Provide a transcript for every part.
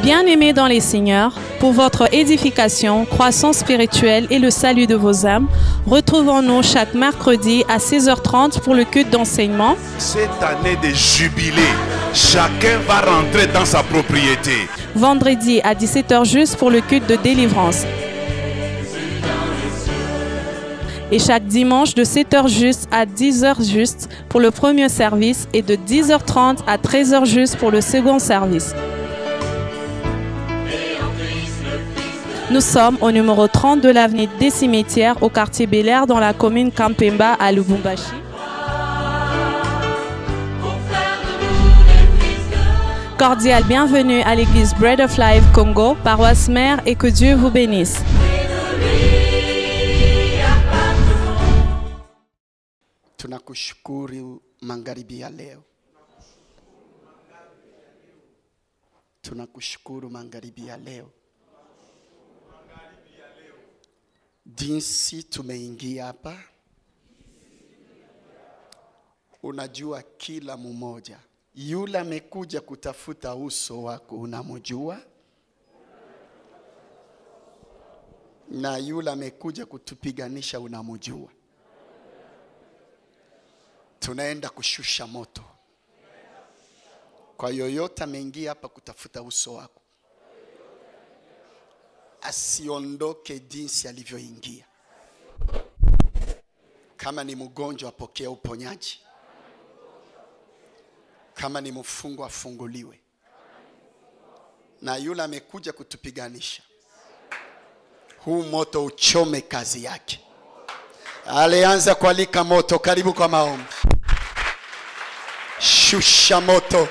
Bien-aimés dans les Seigneurs, pour votre édification, croissance spirituelle et le salut de vos âmes, retrouvons-nous chaque mercredi à 16h30 pour le culte d'enseignement. Cette année de jubilé, chacun va rentrer dans sa propriété. Vendredi à 17h juste pour le culte de délivrance. Et chaque dimanche de 7h juste à 10h juste pour le premier service et de 10h30 à 13h juste pour le second service. Nous sommes au numéro 30 de l'avenue des Cimetières au quartier Bel-Air dans la commune Kampemba à Lubumbashi. Cordial bienvenue à l'église Bread of Life Congo, paroisse mère, et que Dieu vous bénisse. Tunakushukuru magharibi ya leo. Tunakushukuru magharibi ya leo. Jinsi tumeingia hapa, unajua kila mmoja. Yule amekuja kutafuta uso wako unamjua, na yule amekuja kutupiganisha unamjua. Tunaenda kushusha moto kwa yoyote ameingia hapa kutafuta uso wako, asiondoke jinsi alivyoingia. Kama ni mgonjwa apokee uponyaji, kama ni mfungwa afunguliwe, na yule amekuja kutupiganisha, huu moto uchome kazi yake. Alianza kualika moto, karibu kwa maombi. Shusha moto.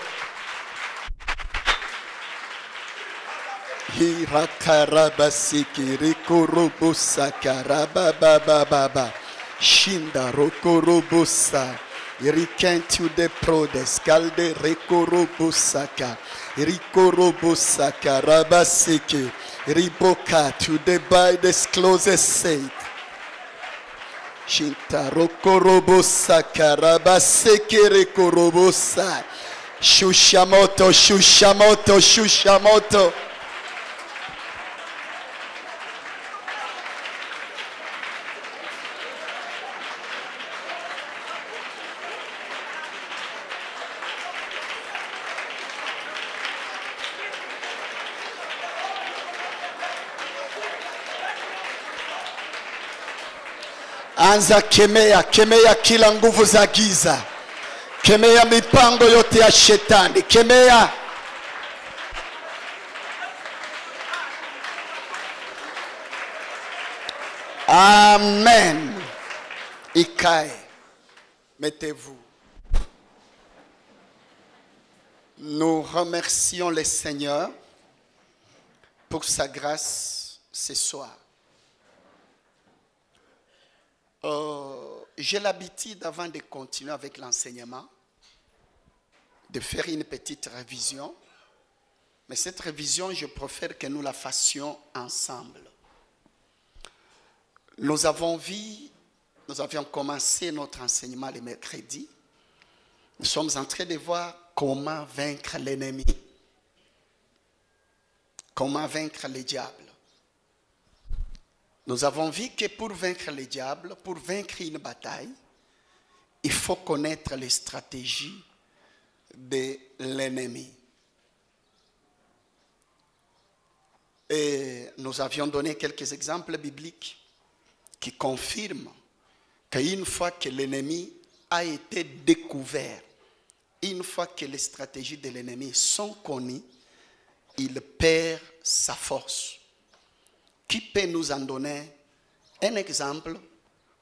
Hirakarabasiki rikurubusa karababababa shinda rokurubusa irikentu de prodes kalde rikurubusaka rikurubusaka rabasiki riboka to the by the closest saint shinta rokurubusaka rabasiki rikurubusa. Shusha moto, shusha moto, shusha moto. Anza kemea, kemea kila nguvu za giza. Kemea mipango yote ya shetani. Kemea. Amen. Ikae. Mettez-vous. Nous remercions le Seigneur pour sa grâce ce soir. J'ai l'habitude, avant de continuer avec l'enseignement, de faire une petite révision. Mais cette révision, je préfère que nous la fassions ensemble. Nous avions commencé notre enseignement le mercredi. Nous sommes en train de voir comment vaincre l'ennemi. Comment vaincre le diable. Nous avons vu que pour vaincre le diable, pour vaincre une bataille, il faut connaître les stratégies de l'ennemi. Et nous avions donné quelques exemples bibliques qui confirment qu'une fois que l'ennemi a été découvert, une fois que les stratégies de l'ennemi sont connues, il perd sa force. Qui peut nous en donner un exemple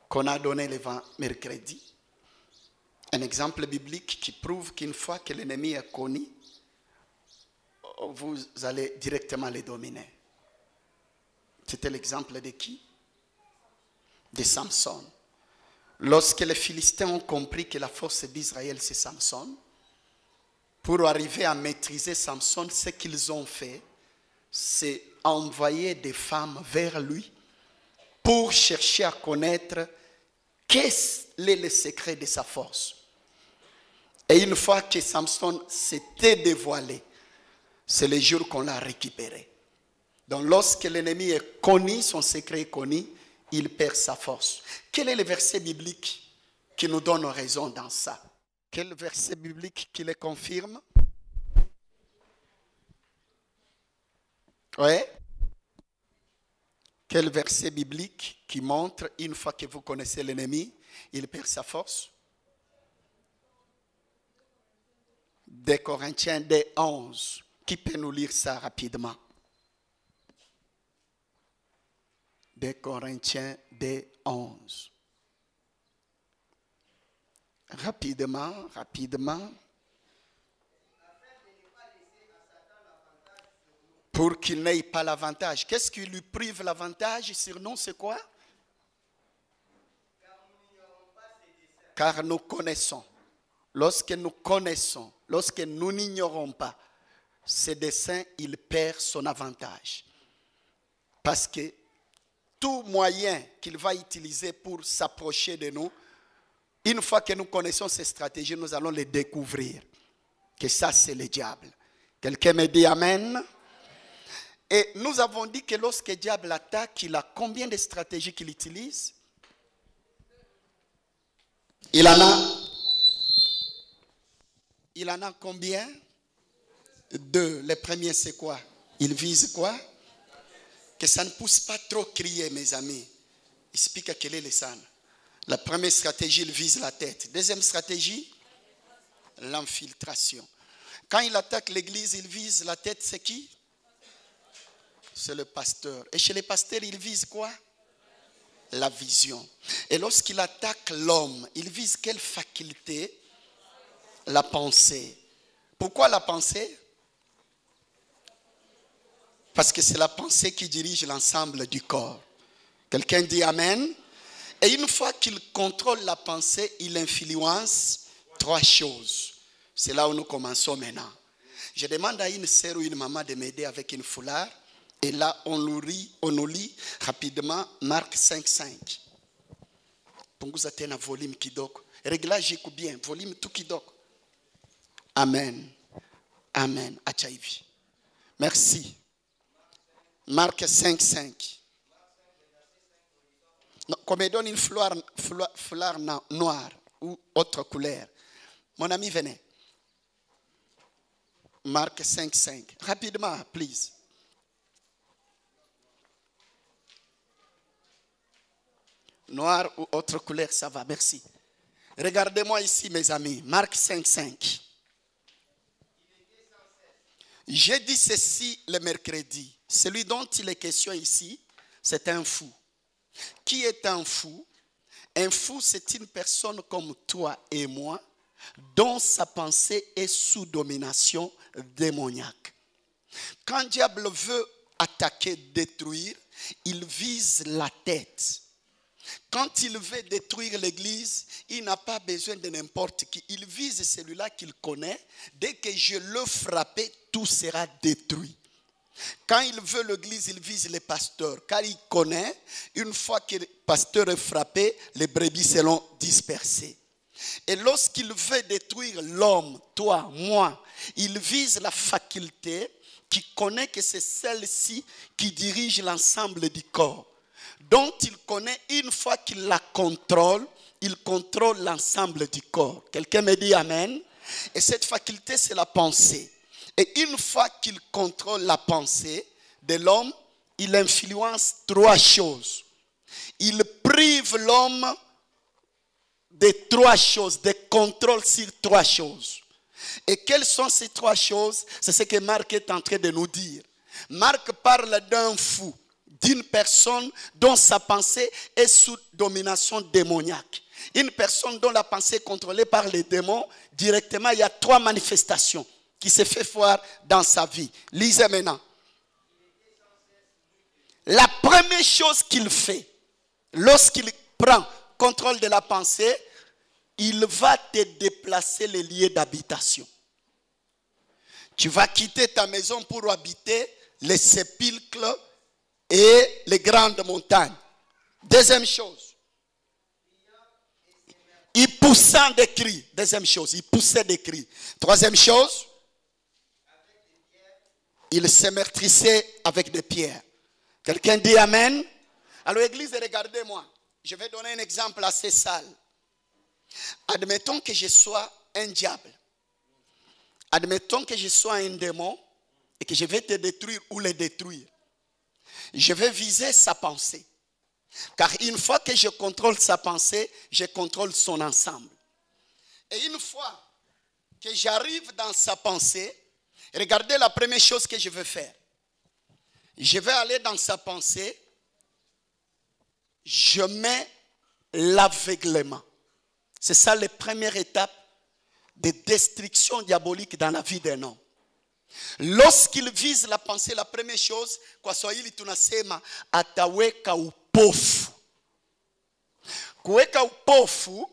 qu'on a donné le mercredi? Un exemple biblique qui prouve qu'une fois que l'ennemi est connu, vous allez directement le dominer. C'était l'exemple de qui? De Samson. Lorsque les Philistins ont compris que la force d'Israël c'est Samson, pour arriver à maîtriser Samson, ce qu'ils ont fait, c'est envoyer des femmes vers lui pour chercher à connaître quel est le secret de sa force. Et une fois que Samson s'était dévoilé, c'est le jour qu'on l'a récupéré. Donc lorsque l'ennemi est connu, son secret est connu, il perd sa force. Quel est le verset biblique qui nous donne raison dans ça? Quel verset biblique qui le confirme? Oui. Quel verset biblique qui montre, une fois que vous connaissez l'ennemi, il perd sa force? 2 Corinthiens 2:11. Qui peut nous lire ça rapidement? 2 Corinthiens 2:11. Rapidement. Pour qu'il n'ait pas l'avantage. Qu'est-ce qui lui prive l'avantage sur nous, c'est quoi? Car nous connaissons. Lorsque nous connaissons, lorsque nous n'ignorons pas ses desseins, il perd son avantage. Parce que tout moyen qu'il va utiliser pour s'approcher de nous, une fois que nous connaissons ces stratégies, nous allons les découvrir. Que ça, c'est le diable. Quelqu'un me dit Amen? Et nous avons dit que lorsque le diable attaque, il a combien de stratégies qu'il utilise? Il en a combien? 2. Le premier, c'est quoi? Il vise quoi? Que ça ne pousse pas trop crier, mes amis. Explique quel est le sang. La première stratégie, il vise la tête. Deuxième stratégie, l'infiltration. Quand il attaque l'église, il vise la tête, c'est qui? C'est le pasteur. Et chez les pasteurs, il vise quoi? La vision. Et lorsqu'il attaque l'homme, il vise quelle faculté? La pensée. Pourquoi la pensée? Parce que c'est la pensée qui dirige l'ensemble du corps. Quelqu'un dit Amen? Et une fois qu'il contrôle la pensée, il influence 3 choses. C'est là où nous commençons maintenant. Je demande à une sœur ou une maman de m'aider avec une foulard. Et là, on nous lit rapidement Marc 5:5. Punguza tena volume kidogo. Réglage iko bien, volume tout kidogo. Amen. Amen. Acha hivi. Merci. Marc 5:5. Comme il donne une foulard noire ou autre couleur. Mon ami, venez. Marc 5:5. Rapidement, please. Noir ou autre couleur, ça va, merci. Regardez-moi ici, mes amis. Marc 5:5. J'ai dit ceci le mercredi. Celui dont il est question ici, c'est un fou. Qui est un fou? Un fou, c'est une personne comme toi et moi, dont sa pensée est sous domination démoniaque. Quand le diable veut attaquer, détruire, il vise la tête. Quand il veut détruire l'église, il n'a pas besoin de n'importe qui. Il vise celui-là qu'il connaît. Dès que je le frappe, tout sera détruit. Quand il veut l'église, il vise les pasteurs. Car il connaît, une fois que le pasteur est frappé, les brebis seront dispersées. Et lorsqu'il veut détruire l'homme, toi, moi, il vise la faculté qui connaît que c'est celle-ci qui dirige l'ensemble du corps. Dont il connaît, une fois qu'il la contrôle, il contrôle l'ensemble du corps. Quelqu'un me dit Amen? Et cette faculté, c'est la pensée. Et une fois qu'il contrôle la pensée de l'homme, il influence 3 choses. Il prive l'homme de 3 choses, de contrôle sur 3 choses. Et quelles sont ces 3 choses? C'est ce que Marc est en train de nous dire. Marc parle d'un fou, d'une personne dont sa pensée est sous domination démoniaque. Une personne dont la pensée est contrôlée par les démons, directement, il y a 3 manifestations qui se fait voir dans sa vie. Lisez maintenant. La première chose qu'il fait, lorsqu'il prend contrôle de la pensée, il va te déplacer les lieux d'habitation. Tu vas quitter ta maison pour habiter les sépulcres et les grandes montagnes. Deuxième chose, il poussait des cris. Deuxième chose, il poussait des cris. Troisième chose, il se meurtrissait avec des pierres. Quelqu'un dit Amen? Alors église, regardez-moi. Je vais donner un exemple assez sale. Admettons que je sois un diable. Admettons que je sois un démon et que je vais te détruire ou le détruire. Je vais viser sa pensée. Car une fois que je contrôle sa pensée, je contrôle son ensemble. Et une fois que j'arrive dans sa pensée, regardez la première chose que je vais faire. Je vais aller dans sa pensée, je mets l'aveuglement. C'est ça la première étape de destruction diabolique dans la vie d'un homme. Lorsqu'il vise la pensée, la première chose, kwa Swahili tunasema ataweka upofu. Kuweka upofu,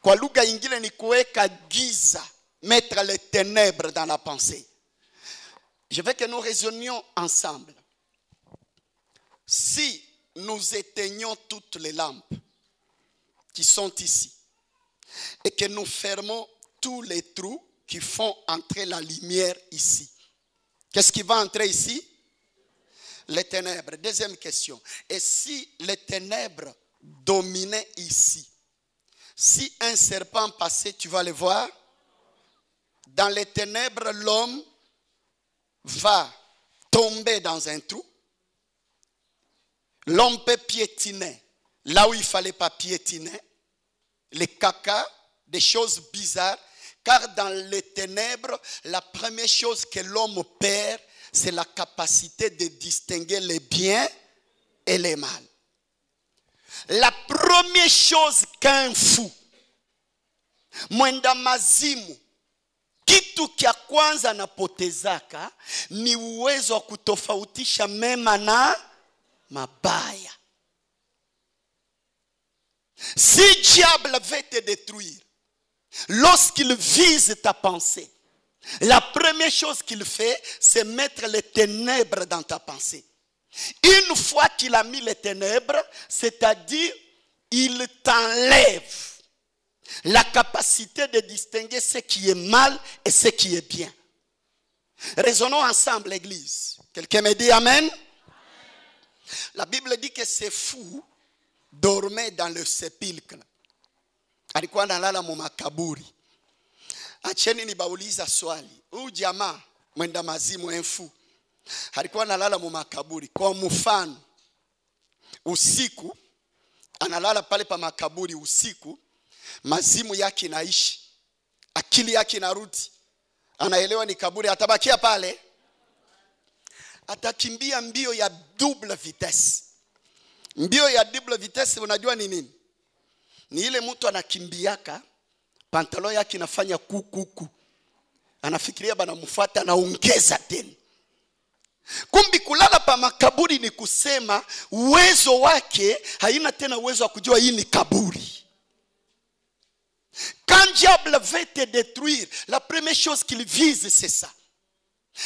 kwa lugha ingine ni kuweka giza, mettre les ténèbres dans la pensée. Je veux que nous raisonnions ensemble. Si nous éteignons toutes les lampes qui sont ici et que nous fermons tous les trous qui font entrer la lumière ici, qu'est-ce qui va entrer ici? Les ténèbres. Deuxième question. Et si les ténèbres dominaient ici, si un serpent passait, tu vas le voir? Dans les ténèbres, l'homme va tomber dans un trou. L'homme peut piétiner là où il ne fallait pas piétiner. Les caca, des choses bizarres. Car dans les ténèbres, la première chose que l'homme perd, c'est la capacité de distinguer les biens et les mal. La première chose qu'un fou, mwenda mazimu, kitu kia kwanza anapotezaka ni uwezo wa kutofautisha mema na mabaya. Si diable veut te détruire, lorsqu'il vise ta pensée, la première chose qu'il fait, c'est mettre les ténèbres dans ta pensée. Une fois qu'il a mis les ténèbres, c'est-à-dire, il t'enlève la capacité de distinguer ce qui est mal et ce qui est bien. Raisonnons ensemble, l'église. Quelqu'un me dit Amen? La Bible dit que ces fous dormaient dans le sépulcre. Alikuwa analala mu makaburi. Acheni nibauliza swali. Huyu jamaa mwenda mazimu mfu alikuwa analala mu makaburi. Kwa mfano, usiku analala pale pa makaburi usiku, mazimu yake inaishi, akili yake inarudi, anaelewa ni kaburi, atabakia pale? Atakimbia mbio ya double vitesse. Mbio ya double vitesse unajua ni nini? Ni ile mtu anakimbiaka, pantalon yake inafanya kukuku, anafikiria bana mfuata, anaongeza tena. Kumbi kulala pa makaburi ni kusema uwezo wake haina tena uwezo wa kujua hii ni kaburi. Quand diable veut te détruire, la première chose qu'il vise c'est ça.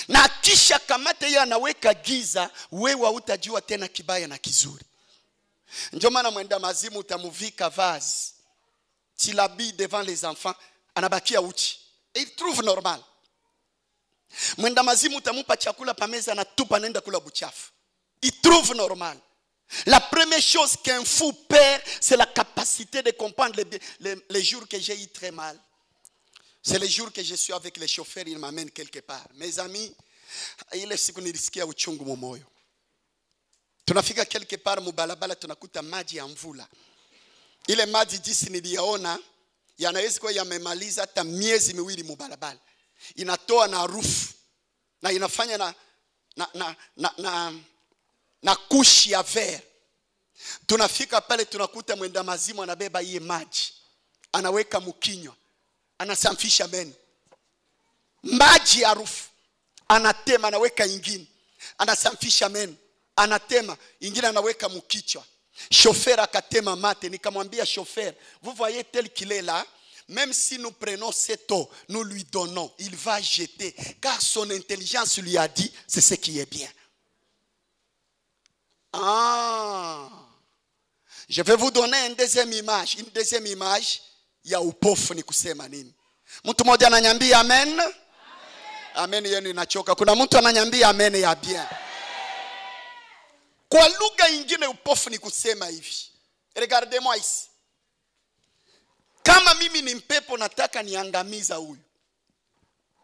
Na kisha kamate yeye anaweka giza, wewe hutajua tena kibaya na kizuri. Ndio maana mwenda mazimu utamuvika vazi, tu l'habilles devant les enfants, anabakia uchi. Et il trouve normal. Mwenda mazimu utamupa chakula pa meza, anatupa nenda kula buchafu. Il trouve normal. La première chose qu'un fou perd, c'est la capacité de comprendre les jours que j'ai eu très mal. C'est les jours que je suis avec les chauffeurs, ils m'amènent quelque part. Mes amis, ile siku nilisikia uchungu moyo. Tunafika quelque part mubalabala, tunakuta maji ya mvula. Ile maji jinsi niliyaona yanaweza kuwa yamemaliza hata miezi miwili mubalabala. Inatoa na harufu na inafanya na kushi ya ver. Tunafika pale tunakuta mwenda mazimu anabeba hii maji, anaweka mkinywa, anasamfisha meno. Maji ya harufu anatema, anaweka ingine, anasamfisha meno, anatema ingine, anaweka mkichwa. Chauffeur akatema mate, nikamwambia chauffeur, vous voyez tel qu'il est là, même si nous prenons cette eau, nous lui donnons, il va jeter, car son intelligence lui a dit, c'est ce qui est bien. Je vais vous donner une deuxième image. Une deuxième image ya upofu ni kusema nini? Mtu mmoja ananiambia amen. Amen yenu inachoka. Kuna mtu ananyambia amen ya bien. Kwa lugha ingine upofu ni kusema hivi. Regardez-moi ici. Kama mimi ni mpepo nataka niangamiza huyu.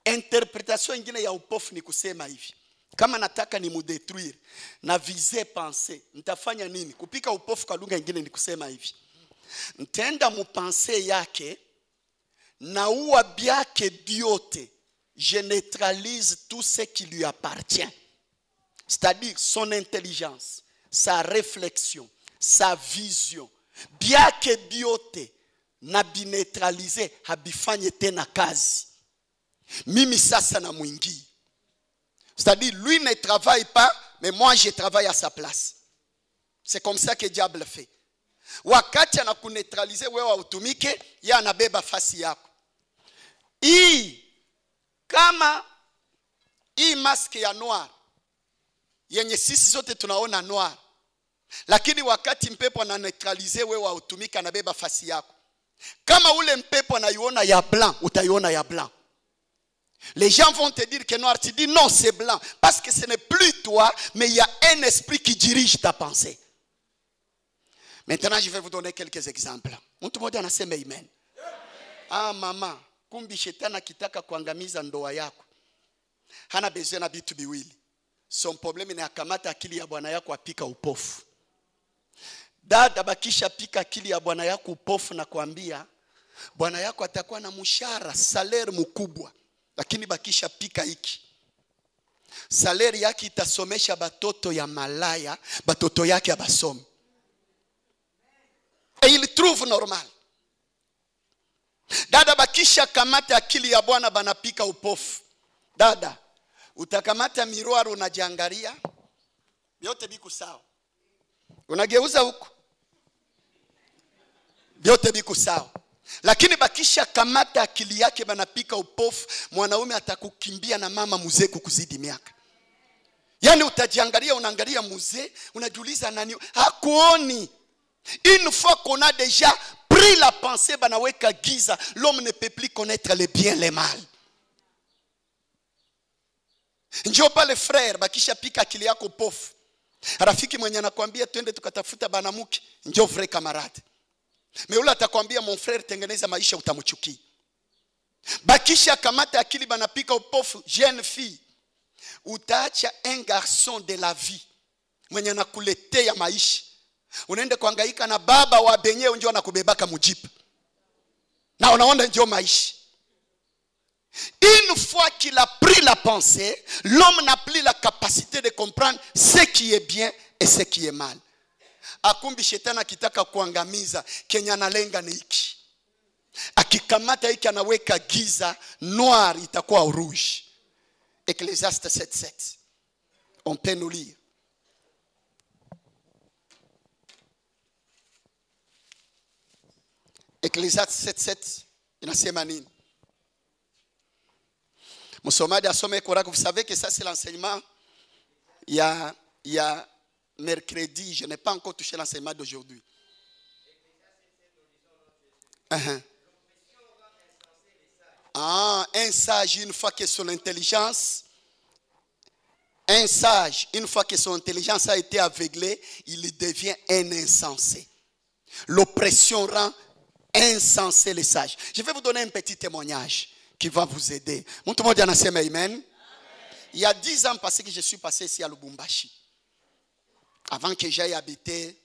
Interpretation ingine ya upofu ni kusema hivi. Kama nataka ni mudetruire na viser penser, nitafanya nini? Kupika upofu kwa lugha ingine ni kusema hivi. Nitaenda mupense yake na uwa byake biote. Je neutralise tout ce qui lui appartient. C'est-à-dire son intelligence, sa réflexion, sa vision. Byake biote na bineutralize habifanye tena kazi. Mimi sasa na mwingi. C'est-à-dire lui ne travaille pas, mais moi je travaille à sa place. C'est comme ça que diable fait. Wakati anakuneutralize wewe utumike, yeye anabeba fasi yako. Kama hii mask ya noir yenye sisi sote tunaona noir, lakini wakati mpepo ananeutralize wewe utumike anabeba fasi yako. Kama ule mpepo anaiona ya blanc, utaiona ya blanc. Les gens vont te dire que noir, tu dis non, c'est blanc. Parce que ce n'est plus toi, mais il y a un esprit qui dirige ta pensée. Maintenant, je vais vous donner quelques exemples. Mtu mmoja anasema amen. Ah mama, kumbi shetani akitaka kuangamiza ndoa yako. Hana besoin na vitu viwili. Son problème ni akamata akili ya bwana yako apika upofu. Dada bakisha pika akili ya bwana yako upofu na kuambia bwana yako atakuwa na mshahara, salaire mkubwa. Lakini bakisha pika hiki. Salaire yake itasomesha batoto ya malaya, batoto yake abasomi. Et il trouve normal. Dada bakisha kamata akili ya bwana banapika upofu. Dada, utakamata miroir unajiangalia, yote biko sawa. Unageuza huko, yote biko sawa. Lakini bakisha kamata akili yake banapika upofu, mwanaume atakukimbia na mama mzee kukuzidi miaka. Yani utajiangalia, unaangalia mzee, unajiuliza nani hakuoni. Une fois qu'on a déjà pris la pensée banaweka giza, l'homme ne peut plus connaître le bien le mal. Njoo pale frère bakisha pika akili yako upofu. Rafiki mwenye anakuambia twende tukatafuta banamuke, njoo vrai camarade. Mais ule atakwambia mon frère tengeneza maisha, utamchukia. Bakisha kamata akili banapika upofu, jeune fille. Utaacha un garçon de la vie mwenye anakuletea maisha. Unaenda kuhangaika na baba wa benye njoo anakubebaka mujipu. Na unaona njoo maisha. Une fois qu'il a pris la pensée, l'homme n'a plus la capacité de comprendre ce qui est bien et ce qui est mal. Akumbi shetani akitaka kuangamiza, Kenya analenga ni hiki. Akikamata hiki anaweka giza, noir itakuwa rouge. Ecclésiaste 7:7. On peut nous lire. Ecclésiaste 7:7 inasema nini? Msomaji asome Korako. Vous savez que ça c'est l'enseignement. Il y a mercredi, je n'ai pas encore touché l'enseignement d'aujourd'hui. Un sage, une fois que son intelligence, un sage, une fois que son intelligence a été aveuglée, il devient un insensé. L'oppression rend insensé les sages. Je vais vous donner un petit témoignage qui va vous aider. Mon tout le monde dit amen. Amen. Il y a 10 ans passé que je suis passé ici à Lubumbashi. Avant que j'aille habiter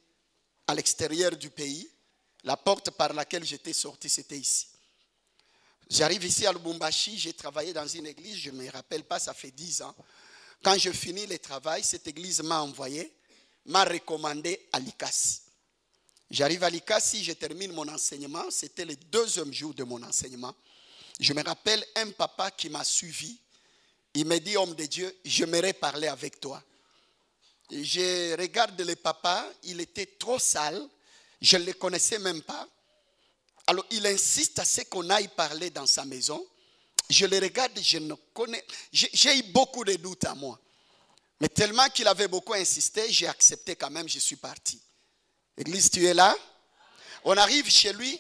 à l'extérieur du pays, la porte par laquelle j'étais sorti, c'était ici. J'arrive ici à Lubumbashi, j'ai travaillé dans une église, je ne me rappelle pas, ça fait 10 ans. Quand je finis le travail, cette église m'a envoyé, m'a recommandé à Likasi. J'arrive à Likasi, je termine mon enseignement, c'était le 2e jour de mon enseignement. Je me rappelle un papa qui m'a suivi, il m'a dit, homme de Dieu, j'aimerais parler avec toi. Et je regarde le papa, il était trop sale, je ne le connaissais même pas. Alors il insiste à ce qu'on aille parler dans sa maison. Je le regarde, je ne connais, j'ai eu beaucoup de doutes à moi. Mais tellement qu'il avait beaucoup insisté, j'ai accepté quand même, je suis parti. Église, tu es là? On arrive chez lui,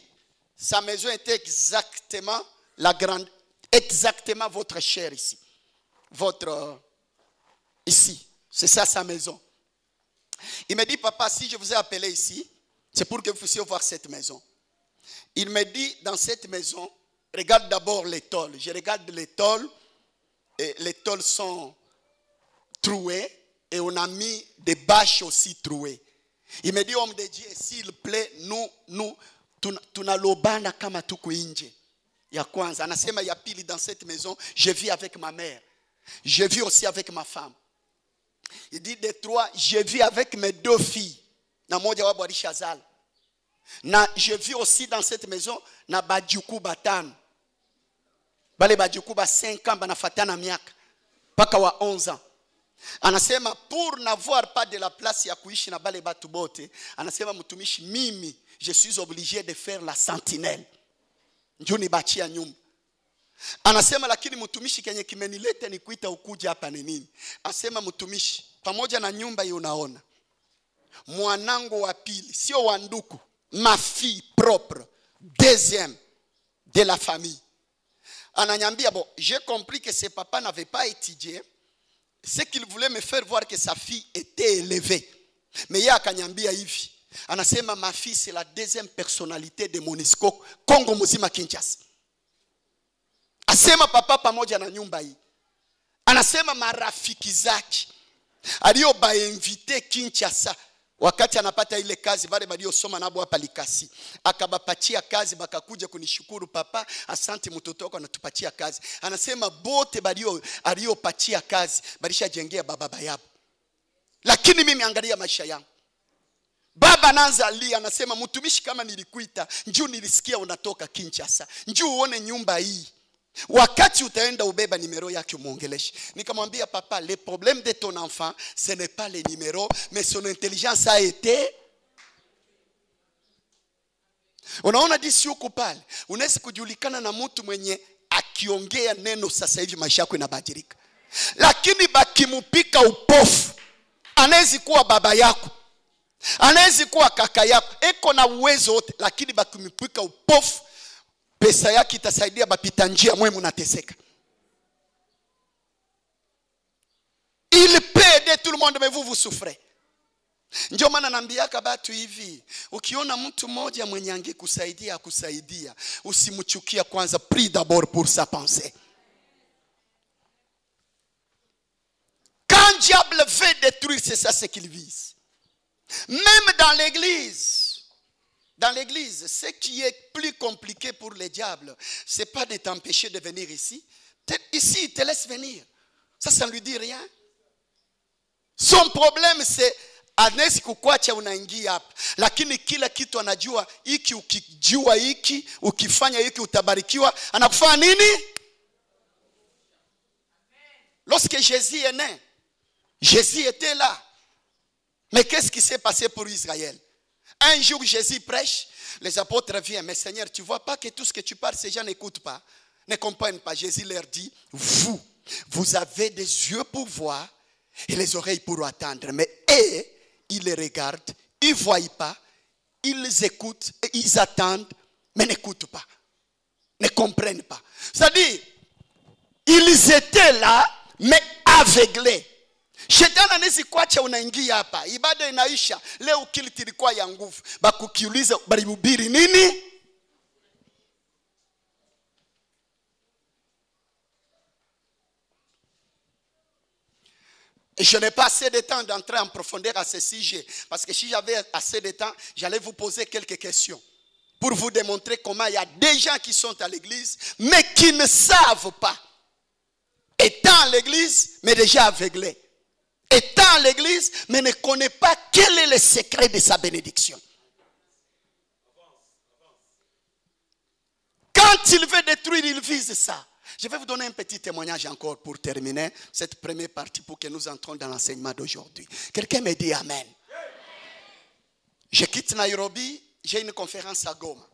sa maison était exactement la grande, exactement votre chair ici. ici. C'est ça sa maison. Il me dit, papa, si je vous ai appelé ici, c'est pour que vous puissiez voir cette maison. Il me dit, dans cette maison, regarde d'abord les tôles. Je regarde les tôles, et les tôles sont trouées, et on a mis des bâches aussi trouées. Il me dit, homme de Dieu, s'il plaît, nous, tunalobana kama tuku inje. Ya kwanza, anasema ya pili, dans cette maison, je vis avec ma mère. Je vis aussi avec ma femme. Il dit de trois, je vis avec mes deux filles. Na moja wabo alishazala. Na je vis aussi dans cette maison na bajuku batano. Bale bajuku ba 5 ans banafatana miaka paka wa 11 ans. Anasema pour n'avoir pas de la place ya kuishi na bale batu bote, anasema mtumishi mimi je suis obligé de faire la sentinelle. Njoo nibachia nyumba. Anasema lakini mtumishi kenye kimenileta ni kuita ukuja hapa ni nini? Anasema mtumishi, pamoja na nyumba hii unaona, mwanangu wa pili, sio wa nduku, ma fille propre, deuxième de la famille. Ananyambia, bon, j'ai compris que ses papas n'avaient pas étudié, c'est qu'il voulait me faire voir que sa fille était élevée. Mais ya akanyambia hivi, anasema ma fille c'est la deuxième personnalité de MONUSCO Congo mzima Kinshasa. Asema papa pamoja na nyumba hii. Anasema marafiki zake alioba invite Kinshasa wakati anapata ile kazi wale waliosoma nabo hapa Likasi, akabapatia kazi, bakakuja kunishukuru, papa asante mtoto wako anatupatia kazi. Anasema bote aliopatia kazi balishajengea baba yao. Lakini mimi angalia maisha yangu. Baba anaanza alia, anasema mtumishi, kama nilikuita njoo, nilisikia unatoka Kinshasa, njoo uone nyumba hii. Wakati utaenda ubeba numero yake muongeleshe. Nikamwambia papa, le problème de ton enfant ce n'est pas les numéros mais son intelligence a été. Unaona disi huko pale unaweza kujulikana na mtu mwenye akiongea neno sasa hivi maisha yako inabadilika. Lakini bakimupika upofu, anaweza kuwa baba yako, anaweza kuwa kaka yako, eko na uwezo wote, lakini bakimupika upofu, pesa yake itasaidia bapita njia mwe munateseka. Il peut aider tout le monde mais vous souffrez. Ndio maana naambiaka batu hivi, ukiona mtu mmoja mwenye angekusaidia akusaidia, usimchukia kwanza, prie d'abord pour sa pensée. Quand diable veut détruire, c'est ça ce qu'il vise. Même dans l'église. Dans l'église, ce qui est plus compliqué pour les diables, ce n'est pas de t'empêcher de venir ici. Ici, il te laisse venir. Ça ne lui dit rien. Son problème, c'est anesi kukwacha unaingia hapa. Lakini kila kitu anajua, iki ukijua iki, ukifanya iki utabarikiwa, anakufanya nini? Lorsque Jésus est né, Jésus était là. Mais qu'est-ce qui s'est passé pour Israël? Un jour, Jésus prêche, les apôtres viennent. Mais Seigneur, tu ne vois pas que tout ce que tu parles, ces gens n'écoutent pas, ne comprennent pas. Jésus leur dit, vous avez des yeux pour voir et les oreilles pour entendre. Mais eux, ils les regardent, ils ne voient pas, ils écoutent et ils attendent, mais n'écoutent pas, ne comprennent pas. C'est-à-dire, ils étaient là, mais aveuglés. Shetani anaweza kuacha unaingia hapa, ibada inaisha, leo kile kilikuwa ya nguvu, bakukiuliza barihubiri nini? Et je n'ai pas assez de temps d'entrer en profondeur à ce sujet, parce que si j'avais assez de temps, j'allais vous poser quelques questions pour vous démontrer comment il y a des gens qui sont à l'église mais qui ne savent pas, étant à l'église mais déjà aveuglés, étant à l'église, mais ne connaît pas quel est le secret de sa bénédiction. Quand il veut détruire, il vise ça. Je vais vous donner un petit témoignage encore pour terminer cette première partie pour que nous entrons dans l'enseignement d'aujourd'hui. Quelqu'un me dit Amen. Je quitte Nairobi, j'ai une conférence à Goma.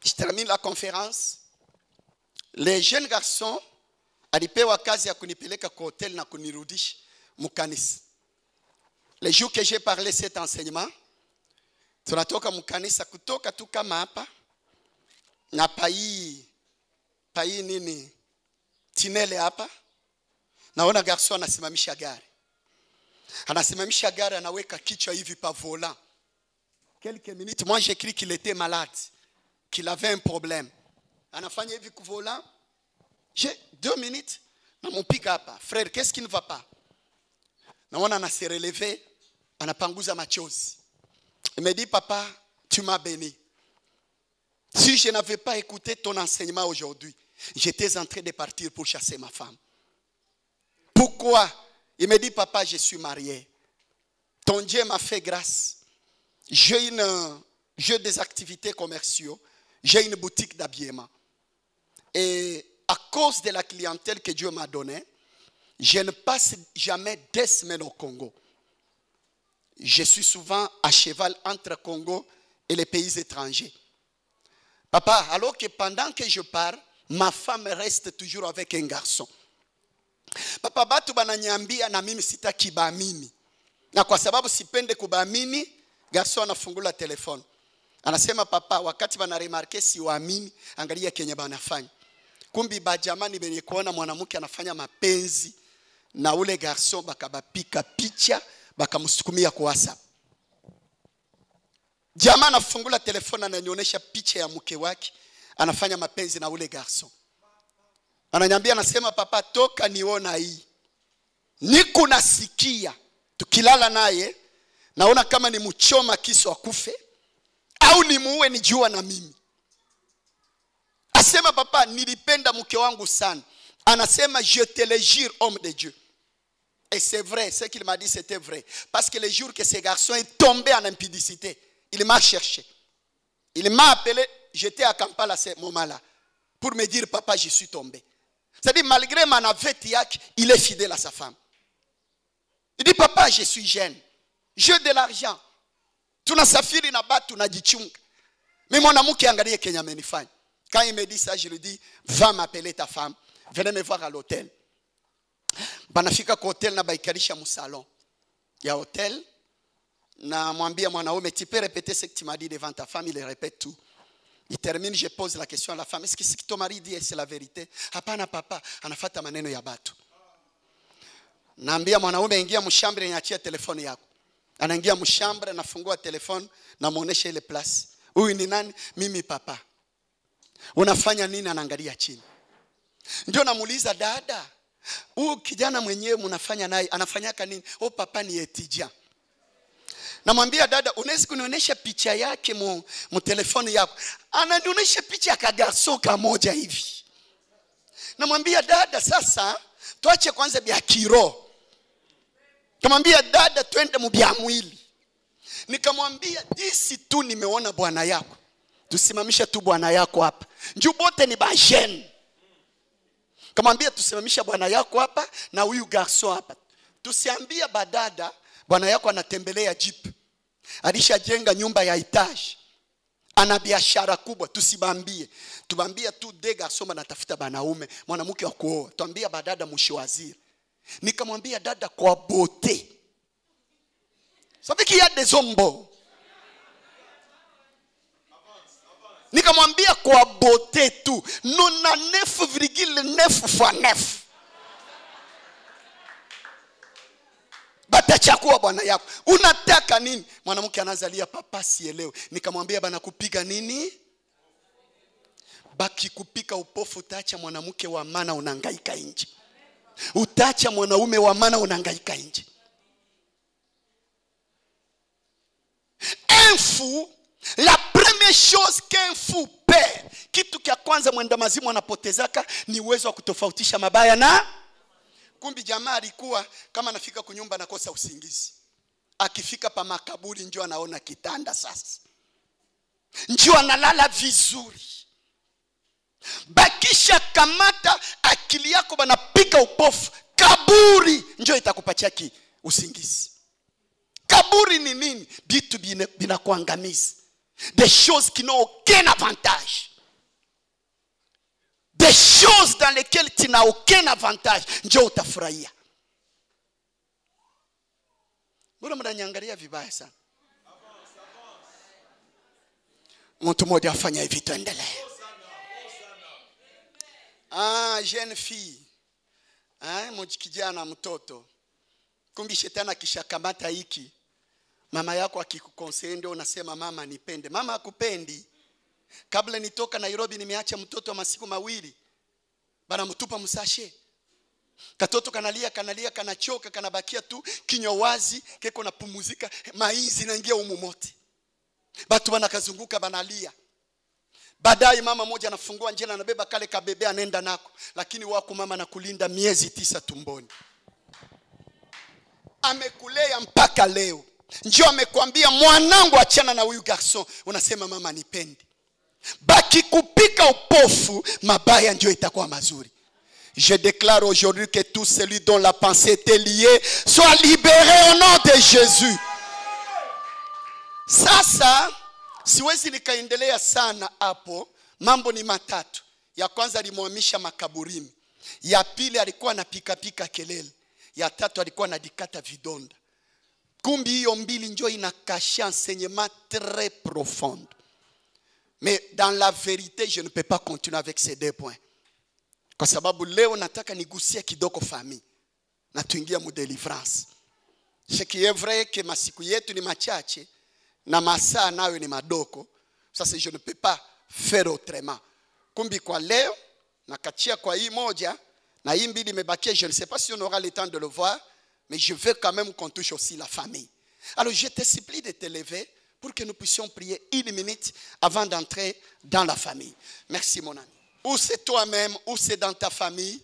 Je termine la conférence. Les jeunes garçons alipewa kazi ya kunipeleka kwa hotel na kunirudisha mukanisa. Les jours que j'ai parlé cet enseignement, tunatoka mukanisa kutoka tu kama hapa na pai nini Tinele hapa naona garçon anasimamisha gari. Anasimamisha gari, anaweka kichwa hivi pa volant. Quelques minutes, moi j'ai cru qu'il était malade, qu'il avait un problème. Anafanya hivi ku volant. J'ai 2 minutes, namupiga hapa. Frère, qu'est-ce qui ne va pas? Naona anase relever, anapanguza machozi. Il me dit, papa, tu m'as béni. Si je n'avais pas écouté ton enseignement aujourd'hui, j'étais en train de partir pour chasser ma femme. Pourquoi? Il me dit, papa, je suis marié. Ton Dieu m'a fait grâce. J'ai des activités commerciales. J'ai une boutique d'habillement. Et à cause de la clientèle que Dieu m'a donnée, je ne passe jamais 2 semaines au Congo. Je suis souvent à cheval entre Congo et les pays étrangers. Papa, alors que pendant que je pars, ma femme reste toujours avec un garçon. Papa, batu bananyambia na mimi sitaki baamini. Na kwa sababu sipende kubaamini, garçon anafungula telefone. Anasema, papa, wakati bana remarke si waamini, angalia kenye banafanya. Kumbi bajamani benye kuona mwanamke anafanya mapenzi na ule garçon, bakabapika picha, bakamsukumia kwa WhatsApp. Jamaa anafungula telefone, ananionyesha picha ya mke wake anafanya mapenzi na ule garçon. Ananiambia, anasema, papa, toka niona hii. Niko nasikia tukilala naye naona kama ni mchoma kisu akufe au ni muue nijua na mimi. Asema, papa, nilipenda mke wangu sana. Anasema, je te le jure, homme de Dieu. Et c'est vrai, ce qu'il m'a dit c'était vrai. Parce que le jour que ce garçon est tombé en impudicité, il m'a cherché. Il m'a appelé, j'étais à Kampala à ce moment-là, pour me dire, papa, je suis tombé. C'est-à-dire, malgré ma navette, il est fidèle à sa femme. Il dit, papa, je suis jeune. J'ai de l'argent. Tunasafiri na batu tunajichunga. Mais mon amour qui angalie Kenya amenifanya. Quand il me dit ça, je lui dis, va m'appeler ta femme. Venez me voir à l'hôtel. Banafika kwa hotel na baikarisha mu salon ya hotel. Na mwambia mwanaume, tu peux répéter ce que tu m'as dit devant ta femme? Il répète tout. Il termine, je pose la question à la femme. Est-ce que ce que ton mari dit c'est la vérité? Hapana papa, anafata maneno ya batu. Naambia mwanaume, ingia mshambre, niachia telefoni yako. Anaingia mshambre, nafungua telefoni, namuonesha ile place. Huyu ni nani? Mimi papa. Unafanya nini? Anaangalia chini. Ndio namuuliza, dada, huyu kijana mwenyewe mnafanya naye anafanyaka nini? Oh papa, ni etija. Namwambia, dada, unaweza kunionyesha picha yake mu telefoni yako? Ananionyesha picha ya kagarso kamoja hivi. Namwambia, dada, sasa tuache kwanza bia kiroho. Kamwambia, dada, twende mu bia mwili. Nikamwambia, jinsi tu nimeona bwana yako, tusimamisha tu bwana yako hapa. Njoo bote ni bajeni. Kamwambia, tusimamisha bwana yako hapa na huyu garso hapa. Tusiambia badada bwana yako anatembelea jeep. Alishajenga nyumba ya etage. Ana biashara kubwa, tusibambie. Tubambia tu de garso anatafuta banaume, mwanamke wa kuoa. Tuambia badada mshiwaziri. Nikamwambia, dada, kwa beauté. Ça veut qu'il y a des hommes beaux. Nikamwambia, kwa beauté tu. 99,9 fois 9. Batachakua bwana yako. Unataka nini? Mwanamke anazalia, papa, sielewe. Nikamwambia, bana kupiga nini? Baki kupika upofu, utaacha mwanamke wa maana unahangaika nje. Utaacha mwanaume wa maana unahangaika nje. Un fou, la première chose qu'un fou perd, kitu kia kwanza mwenda mazimu anapotezaka ni uwezo wa kutofautisha mabaya na. Kumbi jamaa alikuwa kama anafika kunyumba anakosa usingizi. Akifika pa makaburi njoo anaona kitanda sasa. Njoo analala vizuri. Bakisha kamata akili yako banapika upofu. Kaburi njoo itakupatia usingizi. Kaburi ni nini? Bitu binakuangamiza. Des choses qui n'ont aucun avantage. Des choses dans lesquelles tu n'as aucun avantage. Njoo utafurahia. Mbona mnaniangalia vibaya sana? Mtu mmoja afanya hivi, tuendelee. Jeune fille. kijana mtoto. Kumbi shetani akishakamata hiki, mama yako akikukonseye ndio unasema mama nipende. Mama hakupendi. Kabla nitoka Nairobi nimeacha mtoto wa masiku mawili. Bana mtupa msashe. Katoto kanalia kanachoka kanabakia tu kinywa wazi keko napumuzika maizi naingia humu mote. Batu banakazunguka banalia. Baadaye mama moja anafungua njia anabeba kale kabebe anaenda nako, lakini wako mama nakulinda miezi 9 tumboni. Amekulea mpaka leo. Njoo amekwambia mwanangu achana na huyu garçon, unasema mama nipendi. Baki kupika upofu, mabaya njoo itakuwa mazuri. Je déclare aujourd'hui que tout celui dont la pensée était liée soit libéré au nom de Jésus. Sasa siwezi nikaendelea sana hapo. Mambo ni matatu. Ya kwanza alimhamisha makaburini. Ya pili alikuwa anapika kelele. Ya tatu alikuwa anadikata vidonda. Kumbi hiyo mbili njoo inakashia enseignement très profond. Mais dans la vérité, je ne peux pas continuer avec ces 2 points. Kwa sababu leo nataka nigusia kidogo famille. Na tuingia mu délivrance. Ce qui est vrai que masiku yetu ni machache na masaa nayo ni madoko. Sasa je ne peux pas faire autrement. Kumbi kwa leo nakachia kwa hii moja na hii mbili imebakia, je ne sais pas si on aura le temps de le voir, mais je veux quand même qu'on touche aussi la famille. Alors je te supplie de te lever pour que nous puissions prier 1 minute avant d'entrer dans la famille. Merci mon ami. Ou c'est toi-même, ou c'est dans ta famille,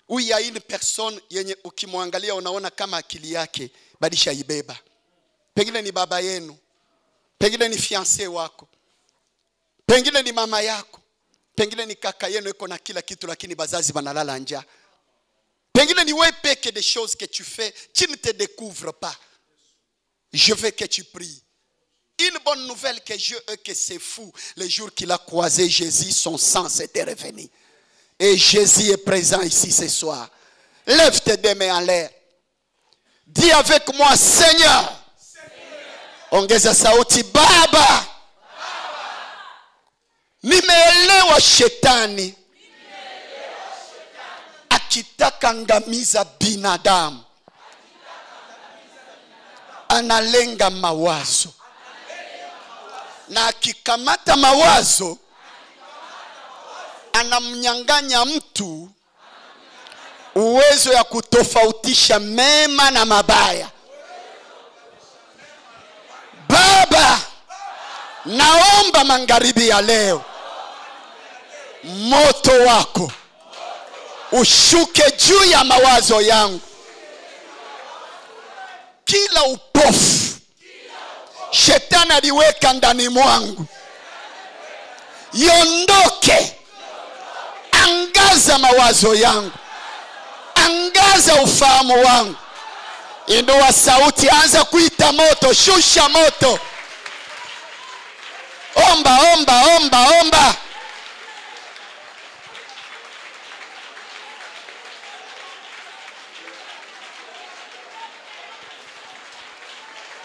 ou il y a une personne yenye ukimwangalia unaona kama akili yake badisha ibeba. Pengine ni baba yenu, pengine ni fiancé wako, pengine ni mama yako, pengine ni kaka yenu iko na kila kitu lakini bazazi banalala njaa. Pengine ni wewe peke des choses que tu fais, tu ne te découvres pas. Je veux que tu pries. Une bonne nouvelle que c'est fou. Le jour qu'il a croisé Jésus, son sang s'était revenu. Et Jésus est présent ici ce soir. Lève tes 2 mains en l'air. Dis avec moi, Seigneur. Ongeza sauti, Baba. Nimeelewa shetani akitaka ngamiza binadamu. Analenga mawazo. Na akikamata mawazo anamnyang'anya mtu uwezo ya kutofautisha mema na mabaya. Baba, naomba magharibi ya leo moto wako ushuke juu ya mawazo yangu. Kila upofu shetani aliweka ndani mwangu yondoke. Angaza mawazo yangu, angaza ufahamu wangu. Inua sauti, anza kuita moto, shusha moto. Omba, omba, omba, omba.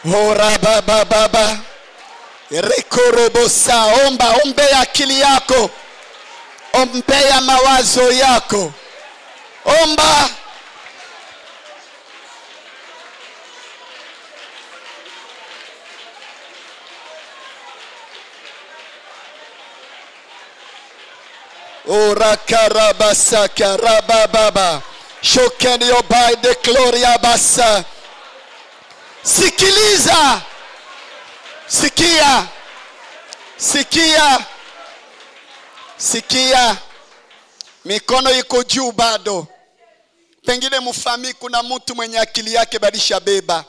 Ora baba baba. Rekorobosa, omba, ombe akili yako. Ombea mawazo yako. Omba. Ora karabasa karababa. Shokeni obai de gloria basa. Sikiliza. Sikia. Sikia. Sikia. Mikono iko juu bado. Pengine mfami kuna mtu mwenye akili yake badisha beba.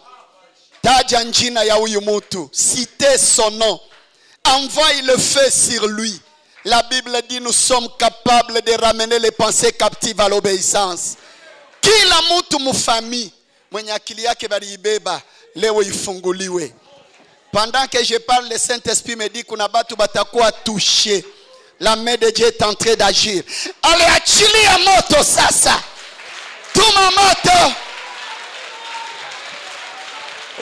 Taja njina ya huyu mtu. Citez son nom. Envoie le feu sur lui. La Bible dit nous sommes capables de ramener les pensées captives à l'obéissance. Kila mtu mfami mwenye akili yake baliibeba leo ifunguliwe. Pendant que je parle, le Saint-Esprit me dit kuna batu batakuwa touché. La main de Dieu est en train d'agir. Allez, achilia moto sasa. Tuma moto.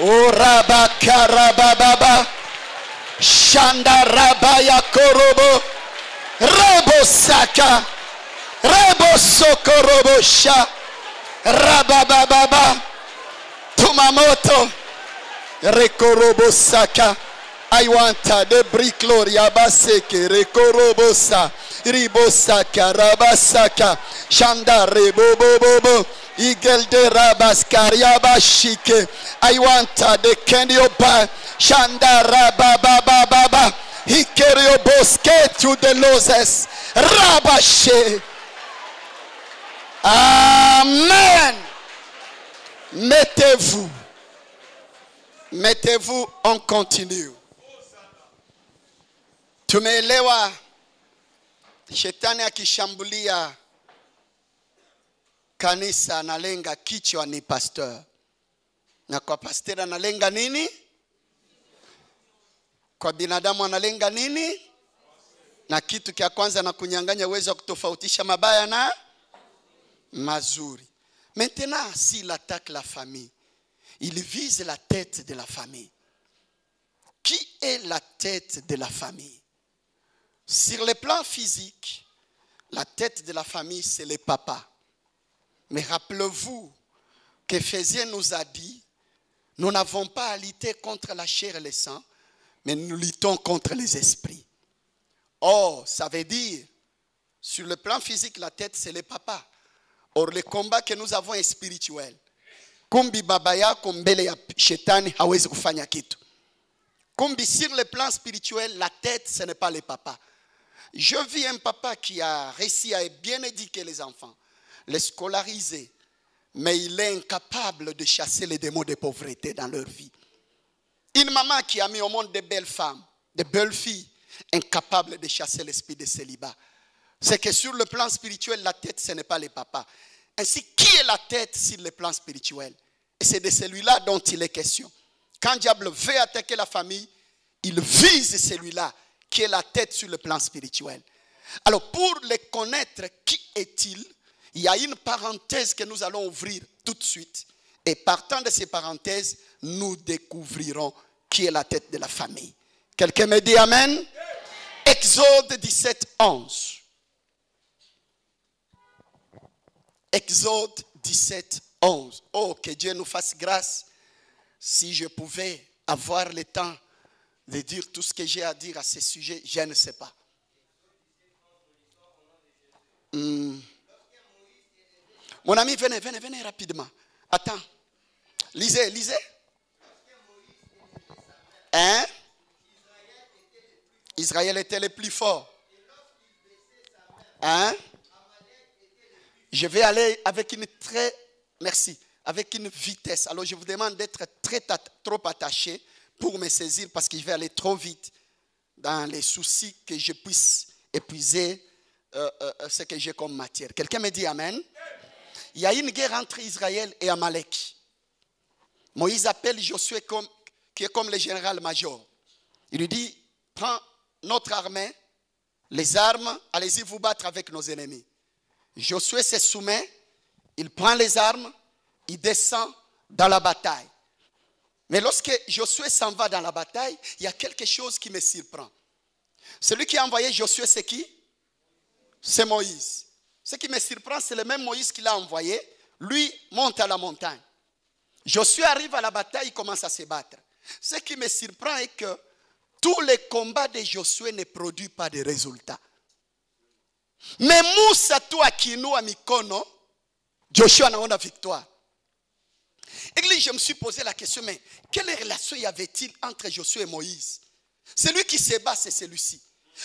Oraba karababa. Shanda rabaya korobo. Rebo saka. Rebo sokorobosha. Rabababa. Tumamoto. Rekorobosaka. I want de bricloria baseke. Rekorobosa. Ribosaka. Rabasaka. Shanda rebobobobo. Igel de rabaskaria bashike. I want de kenyoba. Shanda rabababa. Ikerio bosque to the loses. Rabashe. Amen. Mettez-vous. Mettez-vous, on continue. Tumeelewa shetani akishambulia kanisa analenga kichwa ni pastor. Na kwa pastor analenga nini? Kwa binadamu analenga nini? Na kitu kia kwanza na kunyang'anya uwezo wa kutofautisha mabaya na mazuri. Maintenant, s'il attaque la famille, il vise la tête de la famille. Qui est la tête de la famille? Sur le plan physique, la tête de la famille, c'est le papa. Mais rappelez-vous qu'Éphésiens nous a dit, nous n'avons pas à lutter contre la chair et le sang, mais nous luttons contre les esprits. Or, ça veut dire, sur le plan physique, la tête, c'est le papa. Or, le combat que nous avons est spirituel. Kumbi babaya kumbele ya shetani hawezi kufanya kitu. Kumbi sur le plan spirituel, la tête, ce n'est pas le papa. Je vis un papa qui a réussi à bien éduquer les enfants, les scolariser, mais il est incapable de chasser les démons de pauvreté dans leur vie. Une maman qui a mis au monde de belles femmes, de belles filles, incapable de chasser l'esprit de célibat. C'est que sur le plan spirituel, la tête, ce n'est pas le papa. Ainsi, qui est la tête sur le plan spirituel? Et c'est de celui-là dont il est question. Quand le diable veut attaquer la famille, il vise celui-là qui est la tête sur le plan spirituel. Alors, pour le connaître, qui est-il? Il y a une parenthèse que nous allons ouvrir tout de suite. Et partant de ces parenthèses, nous découvrirons qui est la tête de la famille. Quelqu'un me dit Amen? Exode 17, 11. Exode 17, 11. Oh, que Dieu nous fasse grâce. Si je pouvais avoir le temps de dire tout ce que j'ai à dire à ce sujet, je ne sais pas. Mon ami, venez rapidement. Attends. Lisez. Hein? Israël était le plus fort. Hein? Je vais aller avec avec une vitesse. Alors je vous demande d'être trop attaché pour me saisir parce que je vais aller trop vite dans les soucis que je puisse épuiser ce que j'ai comme matière. Quelqu'un me dit Amen? Il y a une guerre entre Israël et Amalek. Moïse appelle Josué qui est comme le général-major. Il lui dit, prends notre armée, les armes, allez-y vous battre avec nos ennemis. Josué se soumet, il prend les armes, il descend dans la bataille. Mais lorsque Josué s'en va dans la bataille, il y a quelque chose qui me surprend. Celui qui a envoyé Josué, c'est qui? C'est Moïse. Ce qui me surprend, c'est le même Moïse qui l'a envoyé. Lui monte à la montagne. Josué arrive à la bataille, il commence à se battre. Ce qui me surprend est que tous les combats de Josué ne produisent pas de résultats. Mais Moussa tu akinua mikono, Joshua anaona victoire. Et je me suis posé la question, mais quelle relation y avait-il entre Josué et Moïse? Celui qui se bat, c'est celui-ci.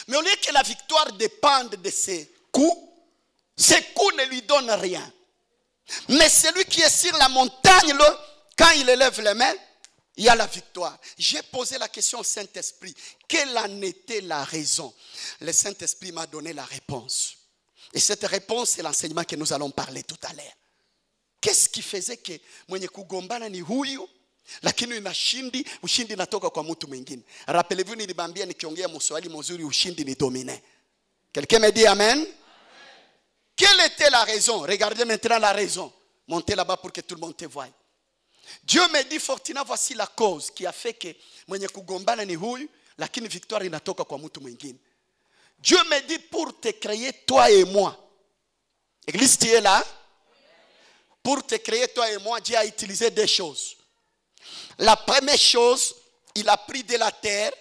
Mais au lieu que la victoire dépende de ses coups ne lui donnent rien. Mais celui qui est sur la montagne, quand il élève les mains, il y a la victoire. J'ai posé la question au Saint-Esprit. Quelle en était la raison? Le Saint-Esprit m'a donné la réponse. Et cette réponse, c'est l'enseignement que nous allons parler tout à l'heure. Qu'est-ce qui faisait que mwenye kugombana ni huyu, lakini unashindi, ushindi natoka kwa mtu mwingine? Rappelez-vous, nilibambia nikiongea mswahili mzuri, ushindi ni dominé. Quelqu'un me dit Amen? Quelle était la raison? Regardez maintenant la raison. Montez là-bas pour que tout le monde te voie. Dieu me dit, Fortina, voici la cause qui a fait que mwenye kugombana ni huyu, lakini victoire inatoka kwa mtu mwingine. Dieu me dit pour te créer toi et moi. Église, tu es là? Pour te créer, toi et moi, Dieu a utilisé deux choses. La première chose, il a pris de la terre,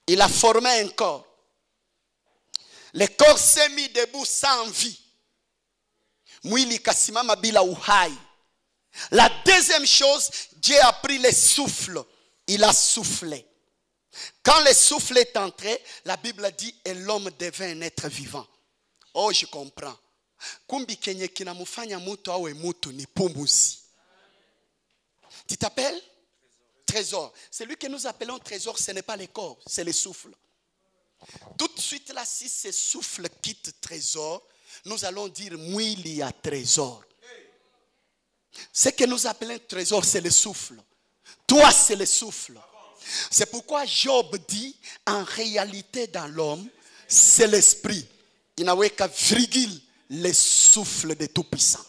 il a formé un corps. Le corps s'est mis debout sans vie. Mwili kasimama bila uhai. La deuxième chose, Dieu a pris le souffle, il a soufflé. Quand le souffle est entré, la Bible dit et l'homme devint un être vivant. Oh, je comprends. Kumbi kenye kinamufanya mutu awe mutu ni pumbuzi. Tu t'appelles? Trésor. Celui que nous appelons trésor, ce n'est pas le corps, c'est le souffle. Tout de suite là, si ce souffle quitte trésor, nous allons dire mwili ya trésor. Ce que nous appelons trésor, c'est le souffle. Toi, c'est le souffle. C'est pourquoi Job dit, en réalité dans l'homme, c'est l'esprit. Il n'a qu'à virgule, le souffle de Tout-Puissant.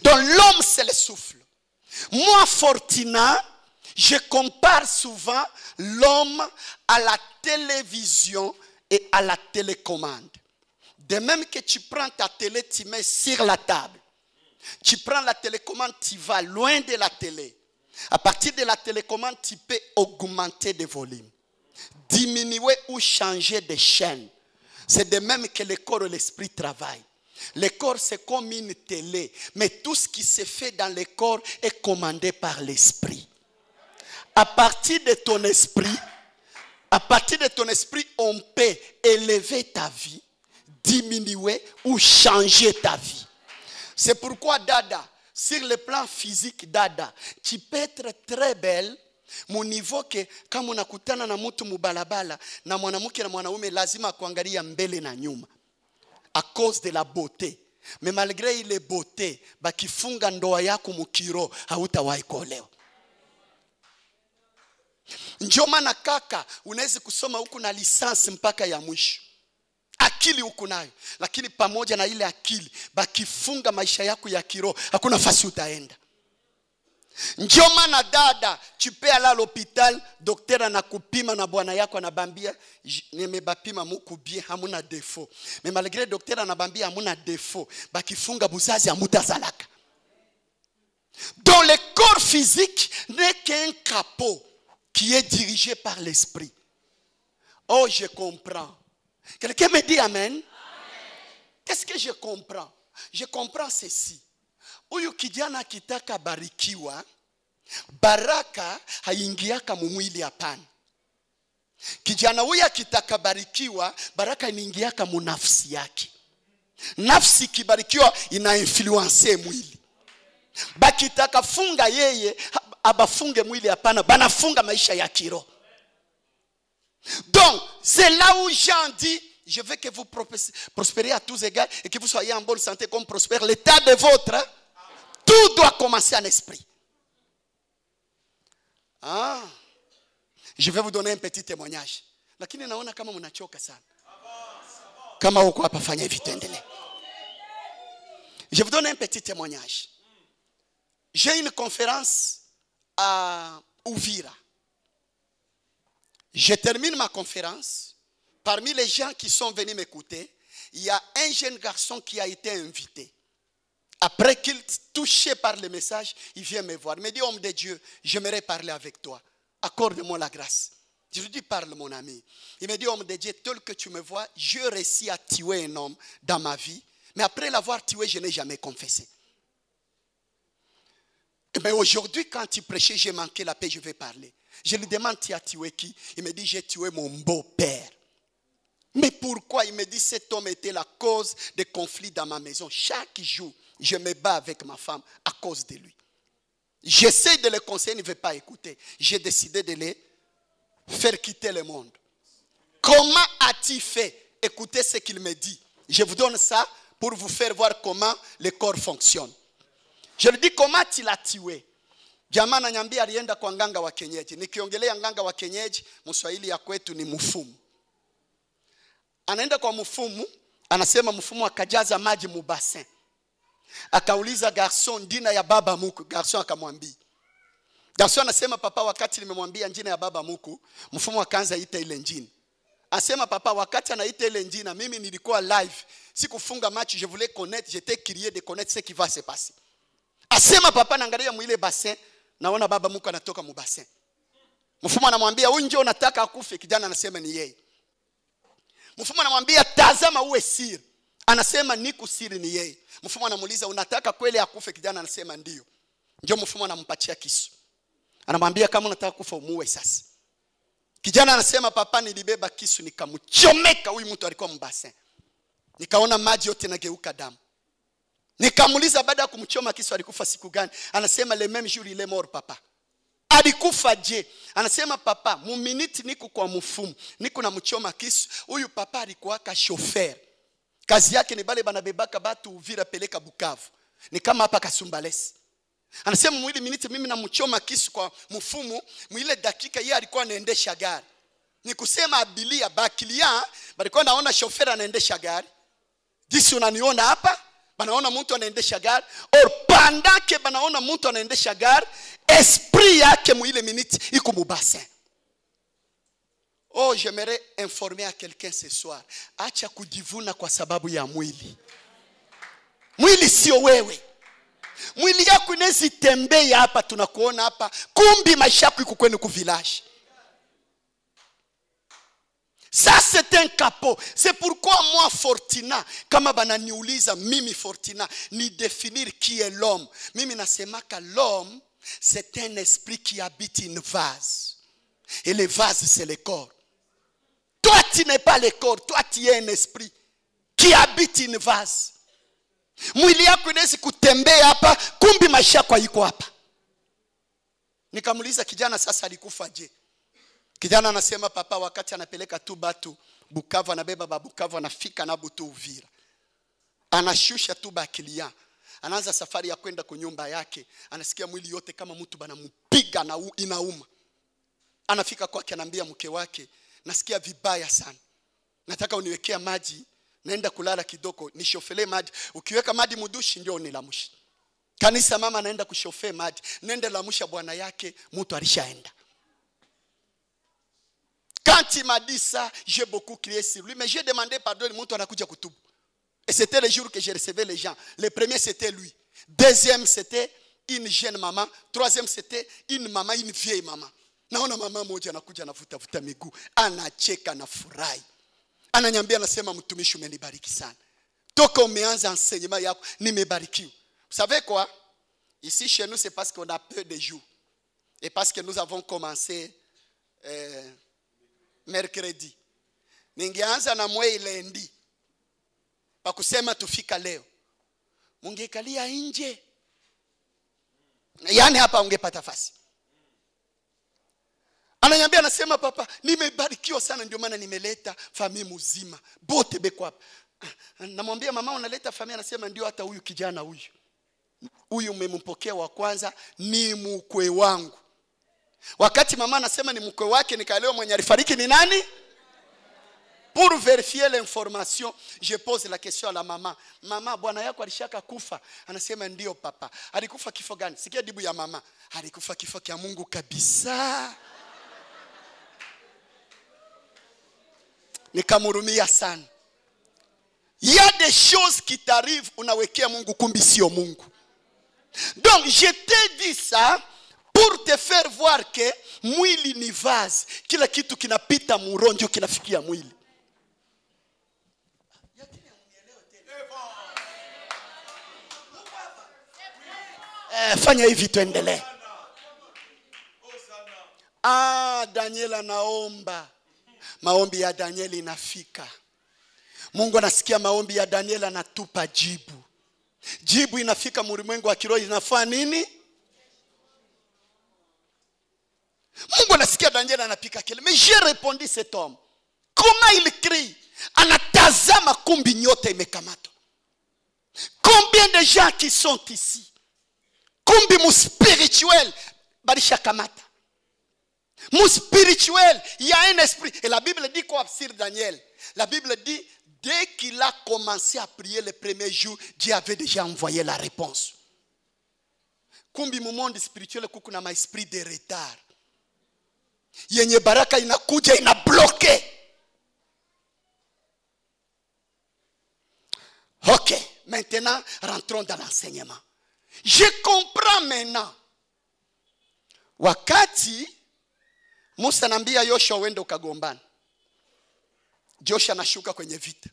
Donc l'homme, c'est le souffle. Moi, Fortina, je compare souvent l'homme à la télévision et à la télécommande. De même que tu prends ta télé, tu mets sur la table. Tu prends la télécommande, tu vas loin de la télé. À partir de la télécommande, tu peux augmenter de volume, diminuer ou changer de chaîne. C'est de même que le corps et l'esprit travaillent. Le corps, c'est comme une télé, mais tout ce qui se fait dans le corps est commandé par l'esprit. À partir de ton esprit, on peut élever ta vie, diminuer ou changer ta vie. C'est pourquoi Dada, sur le plan physique Dada, tu peux être très belle, mon niveau que kama unakutana na mtu mubalabala na mwanamke na mwanaume lazima kuangalia mbele na nyuma à cause de la beauté. Mais malgré ile beauté, bakifunga ndoa yako mukiro hautawahi kuolewa. Ndio maana kaka unaweza kusoma huku na lisansi mpaka ya mwisho. Akili huku nayo, lakini pamoja na ile akili bakifunga maisha yako ya kiroho hakuna fasi utaenda. Ndio maana dada, tu peux aller à l'hôpital, docteur anakupima na bwana yako anabambia nimebapima muku bien hamuna défaut. Mais malgré docteur anabambia hamuna défaut, bakifunga buzazi hamutazalaka. Dans le corps physique n'est qu'un capot qui est dirigé par l'esprit. Oh, je comprends. Quelqu'un me dit amen? Qu'est-ce que je comprends? Je comprends ceci. Huyu kijana kitaka barikiwa, baraka haingiaka mwili hapana. Kijana huyu kitaka barikiwa, baraka inaingiaka munafsi yake. Nafsi kibarikiwa ina influence mwili. Bakitaka funga yeye, abafunge mwili hapana, banafunga maisha ya kiroho. Donc, c'est là où Jean dit, je veux que vous prospériez à tous égards et que vous soyez en bonne santé comme prospère l'état de votre. Tout doit commencer en esprit. Ah, je vais vous donner un petit témoignage. Lakini naona kama mnachoka sana. Kama uko hapa fanya hivi tuendelee. Je vous donne un petit témoignage. J'ai une conférence à Uvira. Je termine ma conférence. Parmi les gens qui sont venus m'écouter, il y a un jeune garçon qui a été invité. Après qu'il touché par le message, il vient me voir. Il me dit, homme de Dieu, j'aimerais parler avec toi. Accorde-moi la grâce. Je lui dis, parle mon ami. Il me dit, homme de Dieu, tel que tu me vois, je réussis à tuer un homme dans ma vie. Mais après l'avoir tué, je n'ai jamais confessé. Mais aujourd'hui, quand tu prêchais, j'ai manqué la paix, je vais parler. Je lui demande, tu as tué qui? Il me dit, j'ai tué mon beau-père. Mais pourquoi? Il me dit, cet homme était la cause des conflits dans ma maison. Chaque jour, je me bats avec ma femme à cause de lui. J'essaie de le conseiller, il ne veut pas écouter. J'ai décidé de le faire quitter le monde. Comment a-t-il fait? Écoutez ce qu'il me dit. Je vous donne ça pour vous faire voir comment le corps fonctionne. Je lui dis, comment tu l'as tué? Jamaa ananiambia alienda kwa nganga wa kienyeji. Nikiongelea nganga wa kienyeji, Mswahili ya kwetu ni mfumu. Anaenda kwa mfumu, anasema mfumu akajaza maji mu bassin. Akauliza garçon, jina ya baba muku. Garçon akamwambia. Garçon anasema, papa, wakati nimemwambia jina ya baba muku, mfumu akaanza ita ile jina. Anasema, papa, wakati anaita ile jina, mimi nilikuwa live. Sikufunga macho, je voulais connaître, j'étais curieux de connaître ce qui va se passer. Asema papa naangalia mwile bassin, naona baba mko anatoka mu bassin. Mfumo anamwambia unje unataka akufe, kijana anasema ni yeye. Mfumo anamwambia tazama uwe siri, anasema niku siri ni yeye. Mfumo anamuuliza unataka kweli akufe, kijana anasema ndio. Ndio mfumo anampatia kisu. Anamwambia kama unataka kufa umuue sasa. Kijana anasema papa nilibeba kisu nikamchomeka huyu mtu alikuwa mbassin. Nikaona maji yote yanageuka damu. Nikamuuliza baada ya kumchoma kisu alikufa siku gani? Anasema le même jour il est mort papa. Alikufa je? Anasema papa mu minute niko kwa mfumu, niko na mchoma kisu. Huyu papa alikuwa ka chauffeur. Kazi yake ni bale banabebaka batu Uvira peleka Bukavu. Ni kama hapa Kasumbalesi. Anasema mwili minute mimi na mchoma kisu kwa mfumu, mwile dakika yeye alikuwa anaendesha gari. Ni kusema abilia bakilia, balikuwa naona chauffeur anaendesha gari. Jinsi unaniona hapa, banaona mtu anaendesha gari, or pendant que banaona mtu anaendesha gari, esprit yake mwile minute iko mu bassin. Oh, j'aimerais informer à quelqu'un ce soir. Acha kujivuna kwa sababu ya mwili. Mwili sio wewe. Mwili yako inaweza tembea hapa tunakuona hapa, kumbi maisha yako iko kwenu ku village. Ça c'est un capot. C'est pourquoi moi Fortina, kama bananiuliza mimi Fortina, ni définir qui est l'homme. Mimi nasema que l'homme c'est un esprit qui habite une vase. Et le vase c'est le corps. Toi tu n'es pas le corps, toi tu es un esprit qui habite une vase. Mwili yako inaweza kutembea hapa, kumbi maisha yako iko hapa. Nikamuuliza kijana sasa alikufa je? Kijana anasema papa wakati anapeleka tu batu Bukavu, anabeba ba Bukavu anafika na butu Uvira. Anashusha tu bakilia. Anaanza safari ya kwenda kwa nyumba yake. Anasikia mwili yote kama mtu banamupiga na inauma. Anafika kwake anambia mke wake, nasikia vibaya sana. Nataka uniwekea maji, naenda kulala kidogo, nishofele maji. Ukiweka maji mudushi ndio unilamushi. Kanisa mama anaenda kushofe maji, nenda lamusha bwana yake, mtu alishaenda. Quand il m'a dit ça, j'ai beaucoup crié sur lui, mais j'ai demandé pardon, le mtu anakuja kutubu. Et c'était le jour que j'ai recevais les gens. Le premier c'était lui. Deuxième c'était une jeune maman. Troisième c'était une maman, une vieille maman. Naona mama moja anakuja anavuta miguu, anacheka na furahi. Ananiambia anasema mtumishi umenibariki sana. Toka umeanza enseignement yako nimebarikiwa. Vous savez quoi? Ici chez nous c'est parce qu'on a peu de jours. Et parce que nous avons commencé mercredi. Ningeanza na mwei lendi. Pa kusema tufika leo. Mungekalia nje. Yani hapa ungepata fasi. Ananiambia anasema papa nimebarikiwa sana ndio maana nimeleta familia mzima. Bote beko hapa. Namwambia mama unaleta familia, anasema ndio hata huyu kijana huyu. Huyu umempokea wa kwanza ni mkwe wangu. Wakati mama anasema ni mkwe wake nikaelewa mwenye alifariki ni nani? Pour vérifier l'information, je pose la question à la maman. Mama, bwana yako alishaka kufa? Anasema ndio papa. Alikufa kifo gani? Sikia jibu ya mama. Alikufa kifo kia Mungu kabisa. Nikamhurumia sana. Il y a des choses qui t'arrivent, unawekea Mungu kumbi sio Mungu. Donc je te dis ça pour te faire voir que mwili ni vase. Kila kitu kinapita muronjo kinafikia mwili. Fanya hivi tuendelee. Daniel anaomba. Maombi ya Daniel inafika. Mungu anasikia maombi ya Daniel, anatupa jibu. Jibu inafika mulimwengu wa kiroho, inafaa nini? Mungu anasikia Daniel anapika kile. Mais j'ai répondu cet homme. Comment il crie? Anatazama kumbi nyote imekamata. Combien de gens qui sont ici? Kumbi mu spirituel barisha kamata. Mu spirituel, il y a un esprit. Et la Bible dit quoi sur Daniel? La Bible dit, dès qu'il a commencé à prier le premier jour, Dieu avait déjà envoyé la réponse. Kumbi mu monde spirituel kuku na ma esprit de retard. Yenye baraka inakuja inabloke. Ok, maintenant rentrons dans l'enseignement. Je comprends maintenant. Wakati Musa anambia Yoshua uende ukagombana, Joshua anashuka kwenye vita.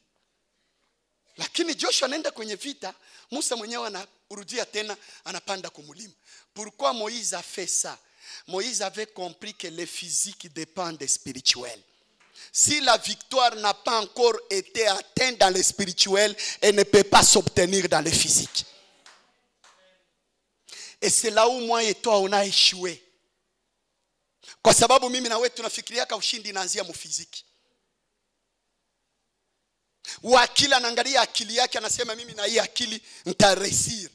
Lakini Joshua anaenda kwenye vita, Musa mwenyewe anarudia tena, anapanda kumulima. Pourquoi Moïse a fait ça? Moïse avait compris que le physique dépend des spirituels. Si la victoire n'a pas encore été atteinte dans le spirituel, elle ne peut pas s'obtenir dans le physique. Et c'est là où moi et toi on a échoué. Kwa sababu mimi na wewe tunafikiria ka ushindi inaanzia mu physique. Wakili anaangalia akili yake anasema mimi na hii akili nitaresir.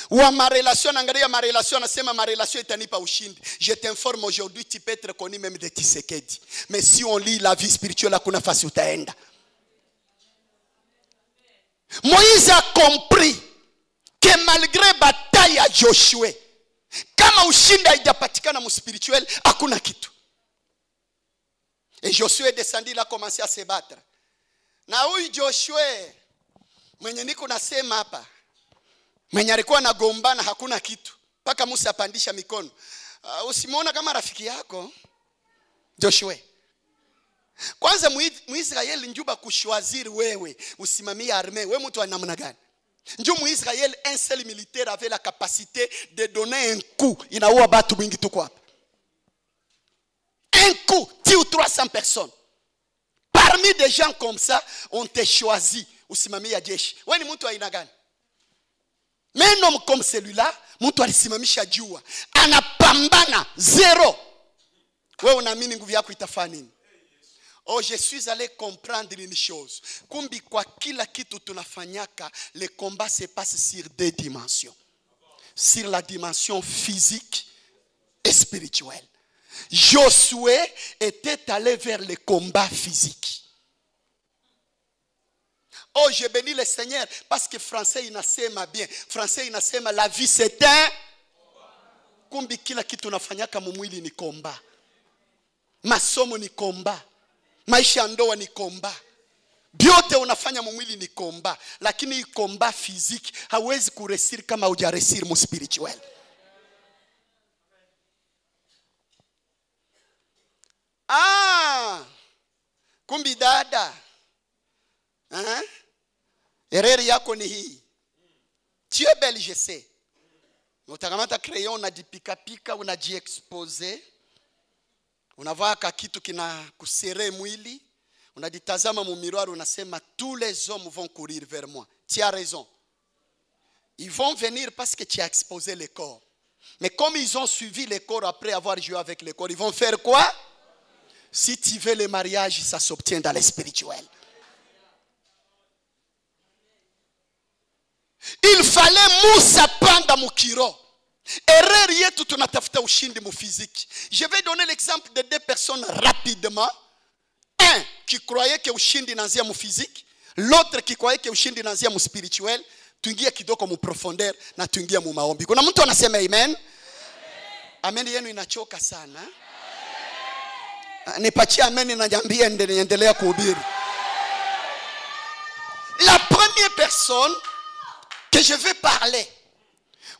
Wa ma relation anaangalia ma relation anasema ma relation itanipa ushindi. Je t'informe aujourd'hui tu peux être connu même de Tshisekedi. Mais si on lit la vie spirituelle hakuna fasi utaenda. Moïse a compris que malgré bataille ya Joshua, kama ushindi haijapatikana mu spirituel hakuna kitu. Et Joshua est descendu, il a commencé à se battre. Na huyu Joshua mwenye niko nasema hapa, mwenye alikuwa anagombana hakuna kitu mpaka Musa apandisha mikono. Usimuona kama rafiki yako Joshua. Kwanza Muisraeli njuba kushwaziri wewe usimamie armée, wewe mtu wa namna gani? Ndio Muisraeli un seul militaire avait la capacité de donner un coup, inaua batu mingi tuko hapa. Un coup, tue 300 personnes. Parmi des gens comme ça, on te choisi usimamie ya jeshi. Wewe ni mtu wa aina gani? Mais un homme comme celui-là, mtu alisimamisha jua, anapambana zero. Wewe unaamini nguvu yako itafanya nini? Oh, je suis allé comprendre une chose. Kumbi kwa kila kitu tunafanyaka, le combat se passe sur deux dimensions. Sur la dimension physique et spirituelle. Josué était allé vers le combat physique. Oh, je bénis le Seigneur parce que français inasema bien. Français inasema la vie c'est un. Kumbi kila kitu unafanyaka mumwili ni combat. Masomo ni combat. Maisha ndoa ni komba. Biote unafanya mwili ni komba. Lakini komba physique hawezi kuresir kama hujaresir mu spirituel. Kumbi dada. Erreur yako ni hii. Tu es belle, je sais. Utakamata crayon unajipika unajiexposer. Unavaa kitu kina kusere mwili, unajitazama mu miroir unasema tous les hommes vont courir vers moi. Tu as raison. Ils vont venir parce que tu as exposé le corps. Mais comme ils ont suivi le corps après avoir joué avec le corps, ils vont faire quoi? Si tu veux le mariage, ça s'obtient dans le spirituel. Il fallait Musa panda mukiro. Erreur yetu tunatafuta ushindi mu physique. Je vais donner l'exemple de deux personnes rapidement. Un qui croyait que ushindi nanzia mu physique, l'autre qui croyait que ushindi nanzia mu spirituel. Tuingia kidogo mu profondeur na tuingia mu maombi. Kuna mtu anasema amen? Amen yenu inachoka sana. Nipatie amen na niambie niendelea kuhubiri. La première personne que je vais parler,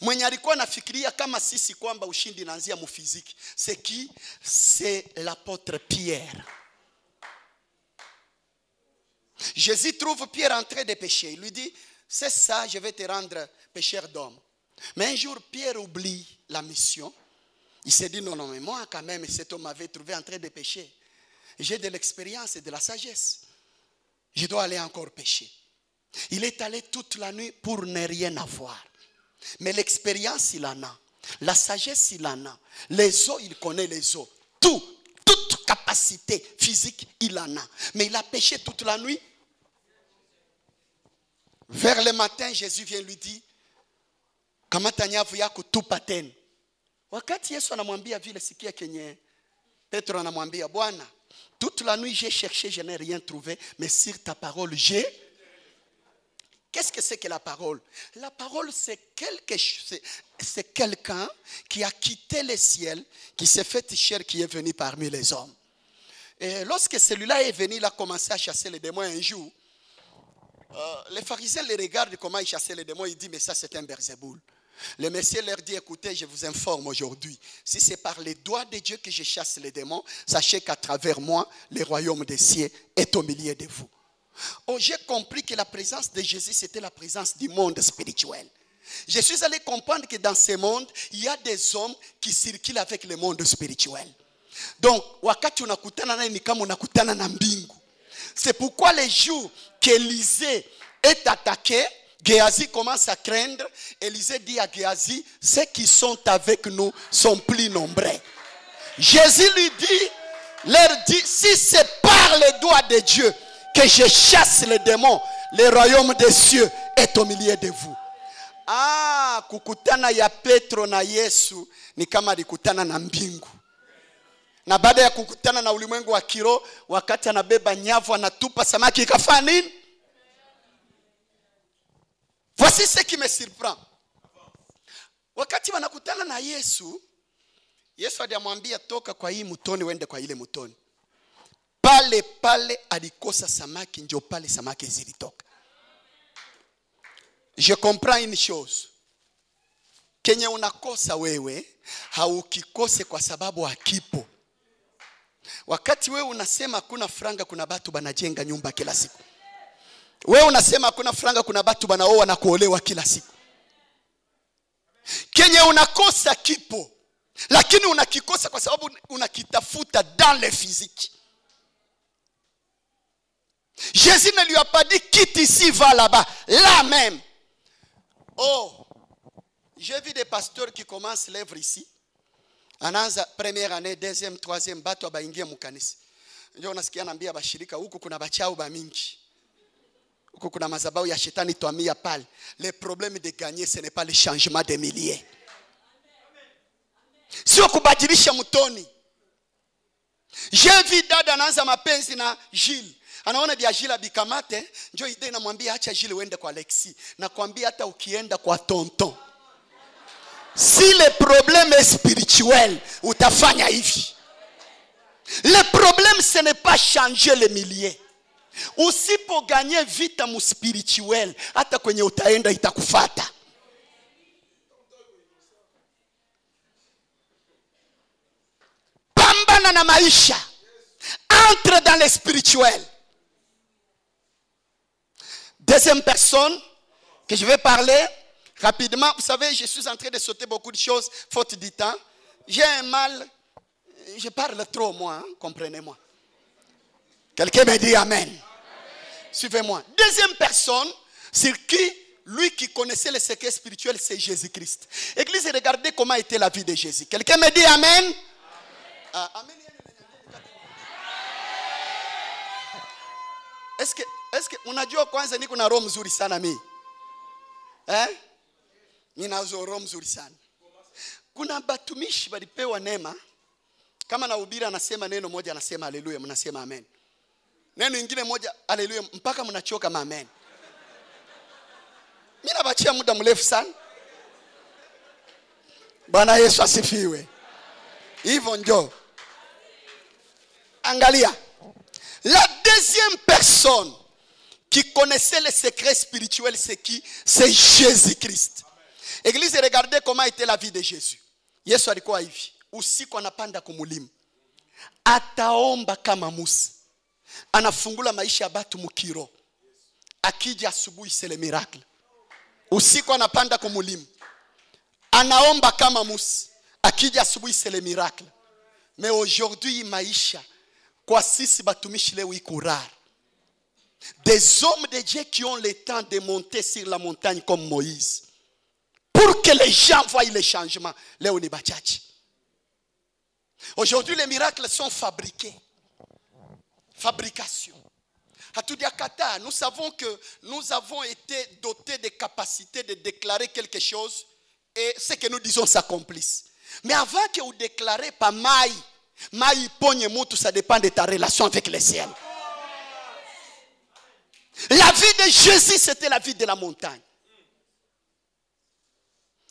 mwenye alikuwa nafikiria kama sisi kwamba ushindi inaanzia mu physique, c'est qui? C'est l'apôtre Pierre. Jésus trouve Pierre en train de pécher. Il lui dit, c'est ça, je vais te rendre pécheur d'homme. Mais un jour, Pierre oublie la mission. Il s'est dit, non, mais moi quand même, cet homme m'avait trouvé en train de pécher. J'ai de l'expérience et de la sagesse. Je dois aller encore pécher. Il est allé toute la nuit pour ne rien avoir. Mais l'expérience, il en a. La sagesse, il en a. Les eaux, il connaît les eaux. Toute capacité physique, il en a. Mais il a péché toute la nuit. Vers le matin, Jésus vient lui dire, kamata nyavu yako tupa tena. Wakati Yesu anamwambia vile, sikia kenye Petro anamwambia, Bwana, toute la nuit j'ai cherché, je n'ai rien trouvé, mais sur ta parole j'ai. Qu'est-ce que c'est que la parole? La parole, c'est quelqu'un qui a quitté le ciel, qui s'est fait chair, qui est venu parmi les hommes. Et lorsque celui-là est venu, il a commencé à chasser les démons un jour. Les pharisiens les regardent comment ils chassaient les démons. Ils disent, mais ça c'est un Beelzéboul. Le Messie leur dit, écoutez, je vous informe aujourd'hui, si c'est par les doigts de Dieu que je chasse les démons, sachez qu'à travers moi, le royaume des cieux est au milieu de vous. Oh, j'ai compris que la présence de Jésus, c'était la présence du monde spirituel. Je suis allé comprendre que dans ce monde, il y a des hommes qui circulent avec le monde spirituel. Donc, wakati unakutana naye ni kama unakutana na mbingu. C'est pourquoi les jours qu'Élisée est attaqué, Géasi commence à craindre. Élisée dit à Géasi, ceux qui sont avec nous sont plus nombreux. Jésus lui dit, leur dit, si c'est par les doigts de Dieu que je chasse les démons, le royaume des cieux est au milieu de vous. Ah, kukutana ya Petro na Yesu ni kama alikutana na mbingu. Na baada ya kukutana na ulimwengu wa kiroho, wakati anabeba nyavu anatupa samaki ikafanya nini? Voici ce qui me surprend. Wakati wanakutana na Yesu, Yesu alimwambia toka kwa hii mtoni uende kwa ile mtoni. Pale pale alikosa samaki, ndio pale samaki zilitoka. Je comprends une chose. Kenye unakosa wewe, haukikose kwa sababu hakipo. Wakati wewe unasema kuna franga, kuna batu banajenga nyumba kila siku. Wewe unasema kuna franga, kuna batu banaoa na kuolewa kila siku. Kenye unakosa kipo, lakini unakikosa kwa sababu unakitafuta dans le physique. Jésus ne lui a pas dit quitte ici, va là-bas, là même. Oh, j'ai vu des pasteurs qui commencent l'œuvre ici. Anaanza première année, deuxième, troisième, bato abaingia mukanisa. Ndio unasikia naambia bashirika huku kuna bachao ba mingi. Huku kuna mazabau ya shetani tuamia pale. Le problème de gagner, ce n'est pas le changement des milliers. Sio kubadilisha mtoni. J'ai vu dada anaanza mapenzi na Gilles. Anaona bia Gilles abikamate, njoo ide inamwambia acha Gilles uende kwa Alexis. Na kuambia hata ukienda kwa tonton. Si le problème est spirituel, utafanya hivi. Le problème ce n'est pas changer les milliers. Usipo gagner vita mu spirituel, hata kwenye utaenda itakufata. Pambana na maisha. Entre dans le spirituel. Deuxième personne que je vais parler rapidement. Vous savez, je suis en train de sauter beaucoup de choses, faute du temps. J'ai un mal. Je parle trop, moi, hein, comprenez-moi. Quelqu'un me dit amen. Suivez-moi. Deuxième personne, c'est qui, lui qui connaissait le secret spirituel, c'est Jésus-Christ. Église, regardez comment était la vie de Jésus. Quelqu'un me dit amen. Amen. Amen. Est-ce que unajua kwanza niko na roho mzuri sana mimi? Nina roho mzuri sana. Kuna batumishi walipewa neema. Kama nahubiri anasema neno moja anasema haleluya, mnasema amen. Neno ingine moja haleluya mpaka mnachoka amen. Mimi nabachia muda mrefu sana. Bwana Yesu asifiwe. Hivyo ndio. Angalia. La deuxième personne qui connaissait le secret spirituel, c'est qui? C'est Jésus-Christ. Église, regardez comment était la vie de Jésus. Yesu alikuwa hivi. Usiku anapanda kumulima. Ataomba kama Musa. Anafungula maisha ya batu mukiro. Akija asubuhi c'est le miracle. Usiku anapanda kumulima. Anaomba kama Musa. Akija asubuhi c'est le miracle. Mais aujourd'hui maisha kwa sisi batumishi leo iko rare. Des hommes de Dieu qui ont le temps de monter sur la montagne comme Moïse. Pour que les gens voient les changements. Leo ni bachachi. Aujourd'hui les miracles sont fabriqués. Fabrication. Hatudiakata, nous savons que nous avons été dotés de capacités de déclarer quelque chose et ce que nous disons s'accomplisse. Mais avant que vous déclarez pas maï ponye mutu, ça dépend de ta relation avec le ciel. La vie de Jésus, c'était la vie de la montagne.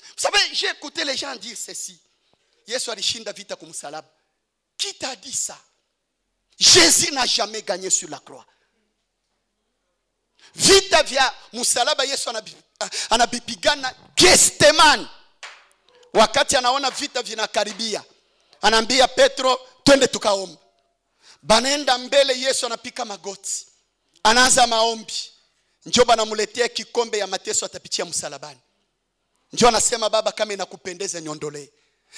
Vous savez, j'ai écouté les gens dire ceci. Yesu alishinda vita kumsalaba. Qui t'a dit ça? Jésus n'a jamais gagné sur la croix. Vita vya msalaba Yesu anabipigana Gethsemane. Wakati anaona vita vinakaribia, anaambia Petro, twende tukaombe. Banaenda mbele, Yesu anapika magoti. Anaanza maombi. Njoo banamuletea kikombe ya mateso atapitia msalabani. Njoo anasema Baba, kama inakupendeza niondolee.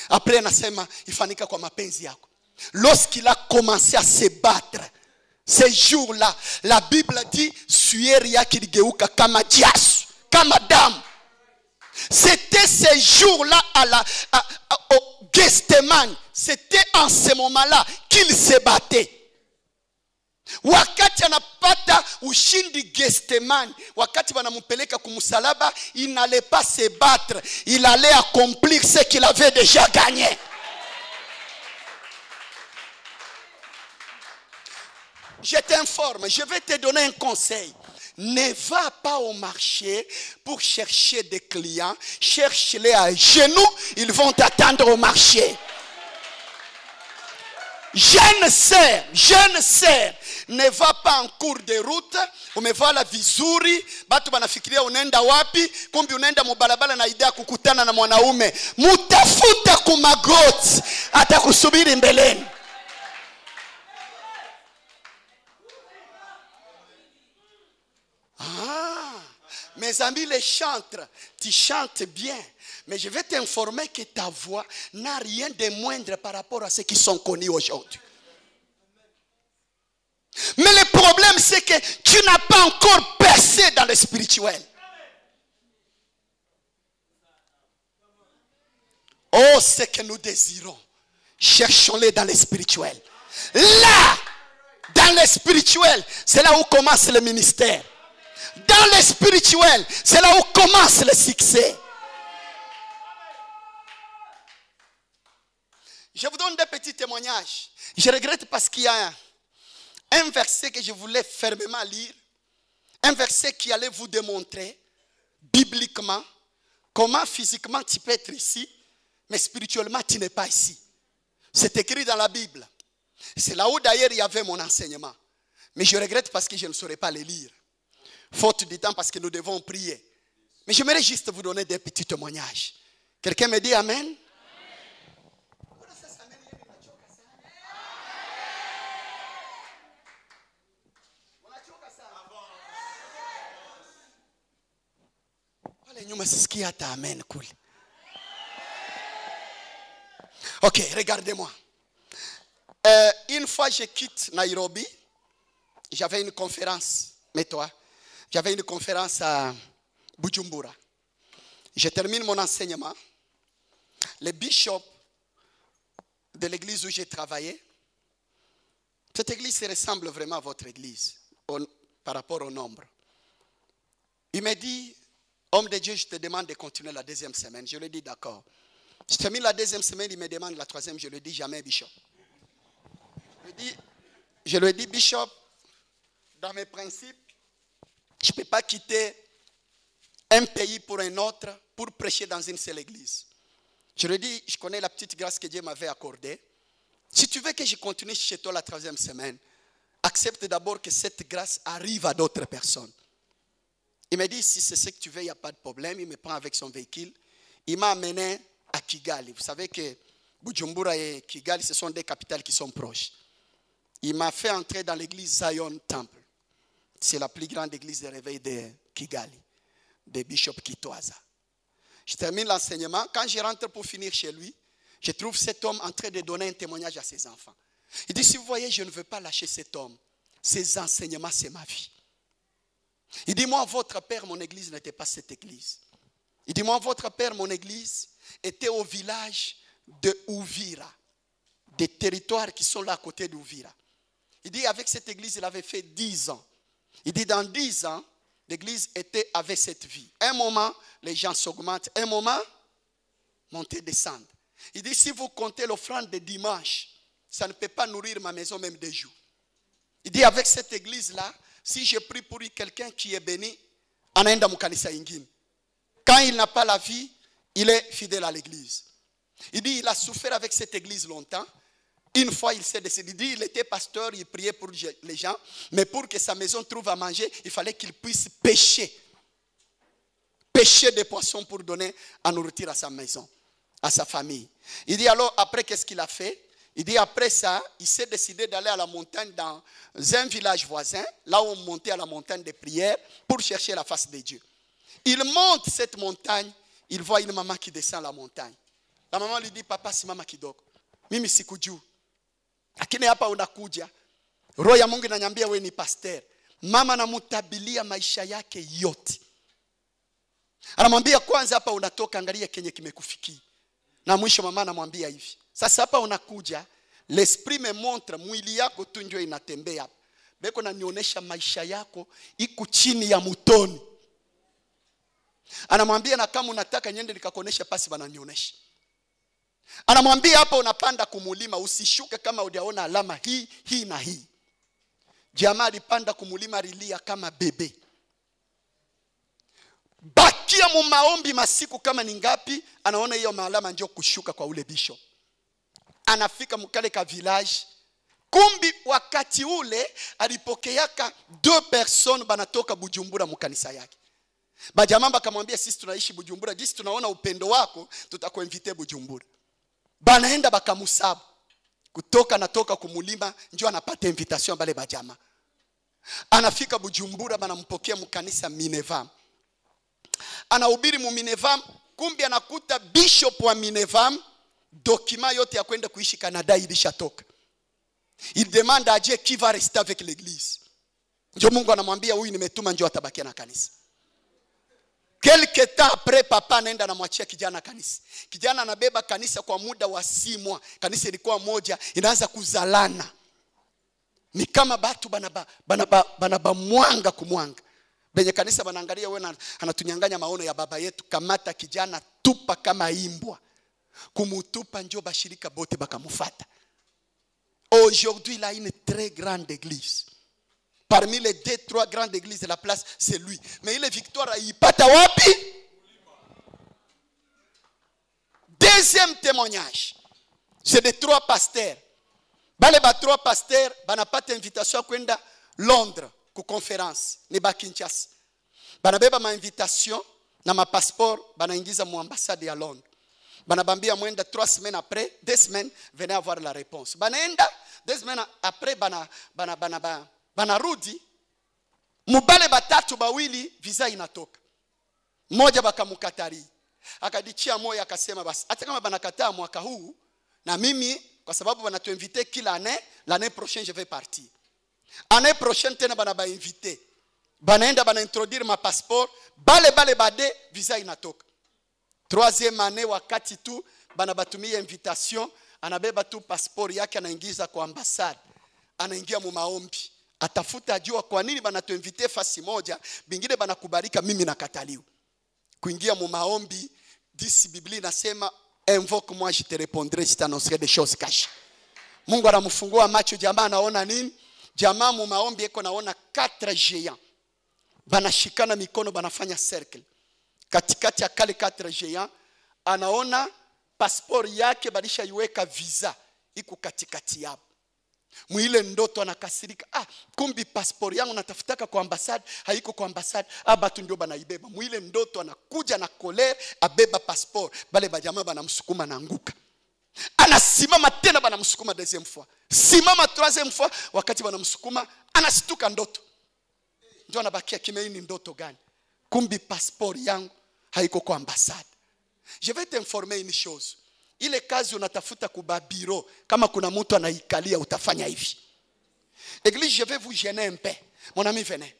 Après anasema ifanika kwa mapenzi yako. Lorsqu'il a commencé à se battre, ces jours-là, la Bible dit sueri yake iligeuka kama jasho, kama damu. C'était ces jours-là au Gethsemane. C'était en ce moment-là qu'il se battait. Wakati anapata ushindi Gethsemane, wakati wanampeleka kumsalaba, il n'allait pas se battre, il allait accomplir ce qu'il avait déjà gagné. Je t'informe, je vais te donner un conseil. Ne va pas au marché pour chercher des clients, cherche-les à genoux, ils vont t'attendre au marché. Jeune sœur, ne va pas en cours de route, umevala vizuri, batu banafikiria unaenda wapi, kumbi unaenda mubalabala na idea kukutana na mwanaume. Mutafuta kumagoti, atakusubiri mbeleni. Mes amis les chantres, tu chantes bien, mais je vais t'informer que ta voix n'a rien de moindre par rapport à ceux qui sont connus aujourd'hui. Mais le problème c'est que tu n'as pas encore percé dans le spirituel. Oh, ce que nous désirons, cherchons-les dans le spirituel. Là, dans le spirituel, c'est là où commence le ministère. Dans le spirituel, c'est là où commence le succès. Je vous donne des petits témoignages. Je regrette parce qu'il y a un verset que je voulais fermement lire. Un verset qui allait vous démontrer bibliquement comment physiquement tu peux être ici, mais spirituellement tu n'es pas ici. C'est écrit dans la Bible. C'est là où d'ailleurs il y avait mon enseignement. Mais je regrette parce que je ne saurais pas les lire. Faute du temps parce que nous devons prier. Mais j'aimerais juste vous donner des petits témoignages. Quelqu'un me dit Amen? Ok, regardez-moi. Une fois je quitte Nairobi, j'avais une conférence. Mais toi, j'avais une conférence à Bujumbura. Je termine mon enseignement. Le bishop de l'église où j'ai travaillé, cette église ressemble vraiment à votre église par rapport au nombre. Il m'a dit, homme de Dieu, je te demande de continuer la deuxième semaine. Je lui ai dit d'accord. Je termine la deuxième semaine, il me demande la troisième. Je lui ai dit jamais, bishop. Je lui ai dit, bishop, dans mes principes, je ne peux pas quitter un pays pour un autre pour prêcher dans une seule église. Je lui ai dit, je connais la petite grâce que Dieu m'avait accordée. Si tu veux que je continue chez toi la troisième semaine, accepte d'abord que cette grâce arrive à d'autres personnes. Il m'a dit, si c'est ce que tu veux, il n'y a pas de problème. Il me prend avec son véhicule. Il m'a amené à Kigali. Vous savez que Bujumbura et Kigali, ce sont des capitales qui sont proches. Il m'a fait entrer dans l'église Zion Temple. C'est la plus grande église de réveil de Kigali, de Bishop Kitwaza. Je termine l'enseignement. Quand je rentre pour finir chez lui, je trouve cet homme en train de donner un témoignage à ses enfants. Il dit, si vous voyez, je ne veux pas lâcher cet homme. Ses enseignements, c'est ma vie. Il dit, moi, votre père, mon église n'était pas cette église. Il dit, moi, votre père, mon église était au village de Uvira, des territoires qui sont là à côté d'Uvira. Il dit, avec cette église, il avait fait 10 ans. Il dit, dans 10 ans, l'église avait cette vie. Un moment, les gens s'augmentent. Un moment, monter, descendre. Il dit, si vous comptez l'offrande de dimanche, ça ne peut pas nourrir ma maison même 2 jours. Il dit, avec cette église-là, si je prie pour quelqu'un qui est béni, anaenda mukanisa ingine. Quand il n'a pas la vie, il est fidèle à l'église. Il dit, il a souffert avec cette église longtemps. Une fois, il s'est décidé, il était pasteur, il priait pour les gens, mais pour que sa maison trouve à manger, il fallait qu'il puisse pêcher des poissons pour donner à nourriture à sa maison, à sa famille. Il dit alors, après, qu'est-ce qu'il a fait? Il dit, après ça, il s'est décidé d'aller à la montagne dans un village voisin, là où on montait à la montagne de prière, pour chercher la face de Dieu. Il monte cette montagne, il voit une maman qui descend la montagne. La maman lui dit, papa, si mama kidogo. Mimi sikujua. Lakini hapa unakuja. Roho ya Mungu inaniambia wewe ni pastor. Mama anamtabilia maisha yake yote. Anamwambia kwanza hapa unatoka, angalia kenye kimekufikia. Na mwisho mama anamwambia hivi. Sasa hapa unakuja, l'esprit me montre mwili yako tu ndio inatembea hapa. Beko na nionyesha maisha yako iko chini ya mutoni. Anamwambia na kama unataka nyende nikakuonesha pasi bana nionyesha. Anamwambia hapa unapanda kumulima, usishuke kama hujaona alama hii na hii. Jamaa alipanda kumulima, rilia kama bebe. Bakia mu maombi masiku kama ni ngapi, anaona hiyo maalama ndio kushuka kwa ule bishop. Anafika mkale ka village. Kumbi wakati ule alipokeaka 2 personnes banatoka Bujumbura mkanisa yake. Bajamaa bakamwambia sisi tunaishi Bujumbura, jinsi tunaona upendo wako tutakuinvite Bujumbura. Banaenda bakamusabu. Kutoka natoka kumulima njoo anapata invitation bale bajamaa. Anafika Bujumbura, banampokea mkanisa Minevam. Anahubiri mu Minevam, kumbi anakuta bishop wa Minevam, document yote ya kwenda kuishi Canada ilishatoka. Il demande à Dieu qui va rester avec l'église. Ndio Mungu anamwambia huyu nimetuma njoo atabakia na kanisa. Quelque temps après, papa anaenda anamwachia kijana kanisa. Kijana anabeba kanisa kwa muda wa 6 mois. Kanisa ilikuwa moja, inaanza kuzalana. Ni kama batu banaba mwanga kumwanga. Benye kanisa banaangalia wewe anatunyanganya maono ya baba yetu, kamata kijana tupa kama imbwa. Kumutupa njoo bashirika bote bakamufata. Aujourd'hui, il a une très grande église. Parmi les 2-3 grandes églises de la place, c'est lui. Mais il est victoire à Ipata wapi? Deuxième témoignage. C'est de 3 pasteurs. Bale ba 3 pasteurs, banapata invitation à kwenda Londres ku conférence, ni ba Kinshasa. Banabeba ma invitation na ma passeport, banaingiza mu ambassade ya Londres. Banabambia mwenda 3 semaines après, 2 semaines, venez avoir la réponse. Banaenda 2 semaines après, banarudi. Mubale batatu bawili visa inatoka. Mmoja bakamukatari. Akadichia moyo akasema basi hata kama banakataa mwaka huu, na mimi kwa sababu banatuinvite kila année, l'année prochaine je vais partir. Année prochaine tena banaba invité. Banaenda banaintroduire ma passeport, bale bade visa inatoka. 3e année wakati tu banabatumia invitation, anabeba tu passeport yake anaingiza kwa ambassade. Anaingia mu maombi. Atafuta ajua kwa nini banatuinvite fasi moja, bingine banakubarika mimi nakataliwa. Kuingia mu maombi, disi Biblia inasema invoque moi je te répondrai, je t'annoncerai des choses cachées. Mungu anamfungua macho, jamaa anaona nini? Jamaa mu maombi yako naona 4 géants. Banashikana mikono banafanya circle. Katikati ya kale 4 géants anaona passport yake balisha iweka visa iko katikati yao. Mwile ndoto anakasirika, kumbi passport yangu natafutaka kwa ambassade, haiko kwa ambassade, batu ndio banaibeba. Mwile ndoto anakuja na kolere, abeba passport, bale bajamaa banamsukuma na anguka. Anasimama tena banamsukuma 2e fois. Simama 3e fois, wakati banamsukuma anasituka ndoto. Ndio anabakia kimya, hii ni ndoto gani? Kumbi passport yangu haiko kwa ambassade. Je vais t'informer une chose. Ile kazi unatafuta kuba bureau, kama kuna mtu anaikalia utafanya hivi. Église, je vais vous gêner un peu. Mon ami, venez.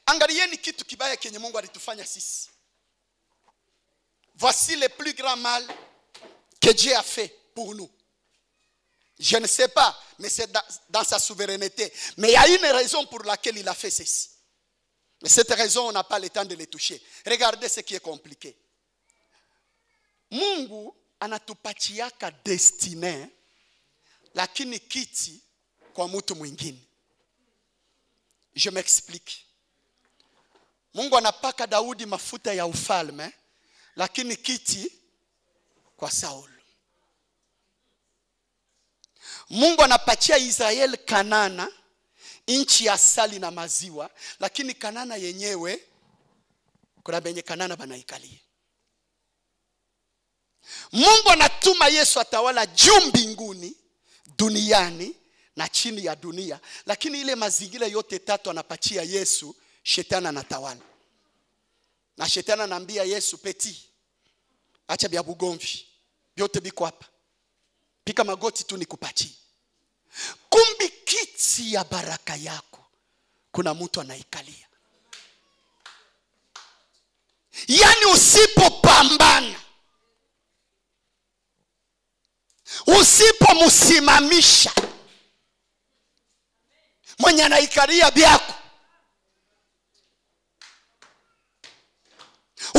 Angalieni kitu kibaya kenye Mungu alitufanya sisi. Voici le plus grand mal que Dieu a fait pour nous. Je ne sais pas, mais c'est dans sa souveraineté. Mais il y a une raison pour laquelle il a fait ceci. Mais cette raison, on n'a pas le temps de les toucher. Regardez ce qui est compliqué. Mungu anatupatiaka destiny, lakini kiti kwa mtu mwingine. Je m'explique. Mungu anapaka Daudi mafuta ya ufalme, lakini kiti kwa Saul. Mungu anapatia Israeli Kanana, nchi ya asali na maziwa, lakini Kanana yenyewe kuna benye Kanana banaikalia. Mungu anatuma Yesu atawala juu mbinguni, duniani na chini ya dunia, lakini ile mazingira yote tatu anapatia Yesu, shetani anatawala. Na shetani anaambia Yesu, peti, acha bya bugomvi, vyote biko hapa, pika magoti tu nikupatie. Kumbi kiti ya baraka yako kuna mtu anaikalia. Yani usipopambana, usipomsimamisha mwenye anaikalia byako,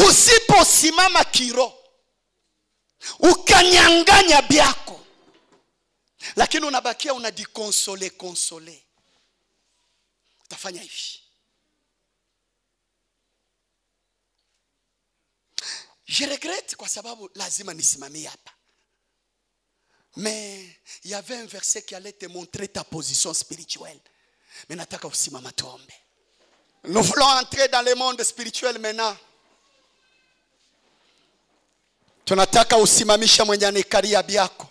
usiposimama kiro ukanyanganya byako, lakini unabakia unadikonsole, utafanya hivi. Je regrette kwa sababu lazima nisimamie hapa. Mais il y avait un verset qui allait te montrer ta position spirituelle. Mais nataka usimama tuombe. Nous voulons entrer dans le monde spirituel maintenant. Tunataka usimamisha mwenye anikalia byako.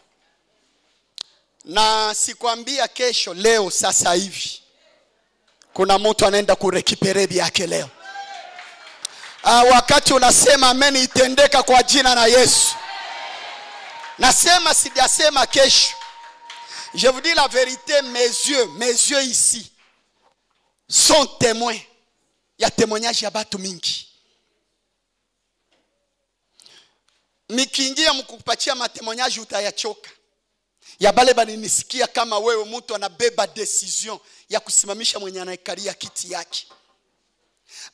Na sikwambia kesho, leo sasa hivi kuna mtu anaenda kurekipere byake leo. Wakati unasema amen itendeka kwa jina la Yesu. Nasema sijasema kesho. Je vous dis la vérité, mes yeux ici sont témoins. Il y a témoignage ya batu mingi. Nikiingia mkupatia matemoignage utayachoka. Ya bale balinisikia kama wewe mtu anabeba decision ya kusimamisha mwenye anaikalia kiti yake.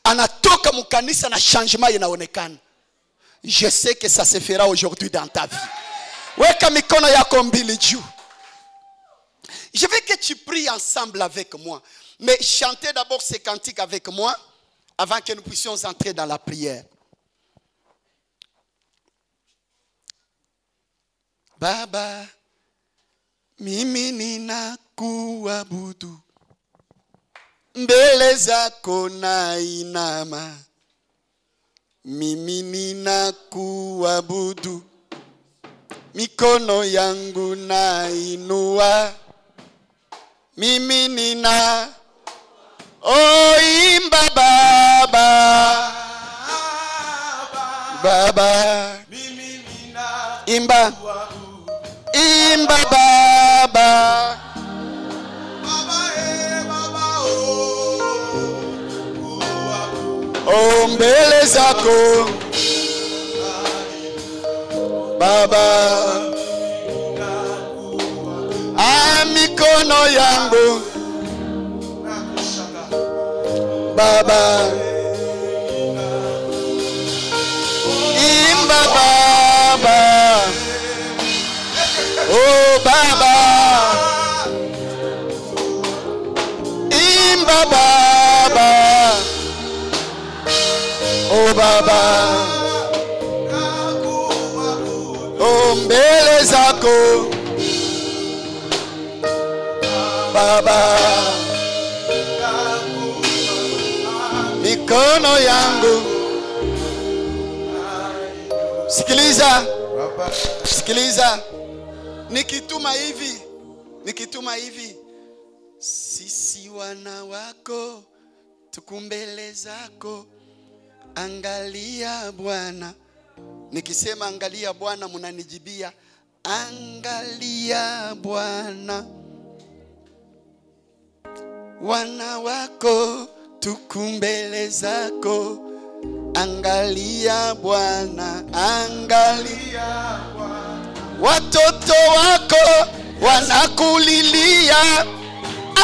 Anatoka mkanisa na changement inaonekana. Je sais que ça se fera aujourd'hui dans ta vie. Weka mikono yako mbili juu. Je veux que tu pries ensemble avec moi. Mais chantez d'abord ces cantiques avec moi avant que nous puissions entrer dans la prière. Baba, mimi ninakuabudu, mbele zako nainama. Mimi ninakuabudu, mikono yangu nainua. Mimi nina imba baba, baba, mimi nina imba baba, baba mbele zako baba, mikono yangu baba, imba baba, baba, imba baba, baba, mbele zako baba, mikono yangu. Sikiliza, nikituma hivi, sisi wana wako tukumbele zako, angalia Bwana. Nikisema angalia Bwana, mnanijibia angalia Bwana. Wana wako tukumbele zako, angalia Bwana, angalia Bwana. Watoto wako wanakulilia,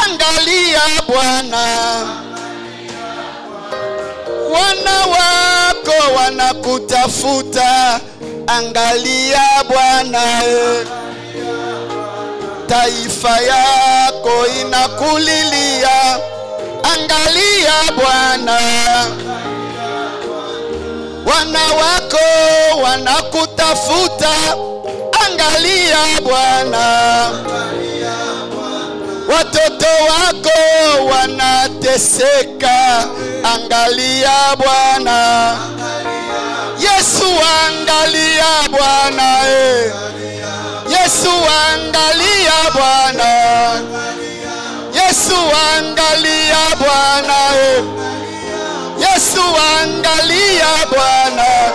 angalia Bwana. Wana wako wanakutafuta, angalia Bwana. Taifa yako inakulilia, angalia Bwana. Wana wako wanakutafuta, angalia Bwana. watoto wako wanateseka, angalia Bwana. Yesu angalia Bwana, Yesu angalia Bwana, Yesu angalia Bwana, Yesu angalia Bwana.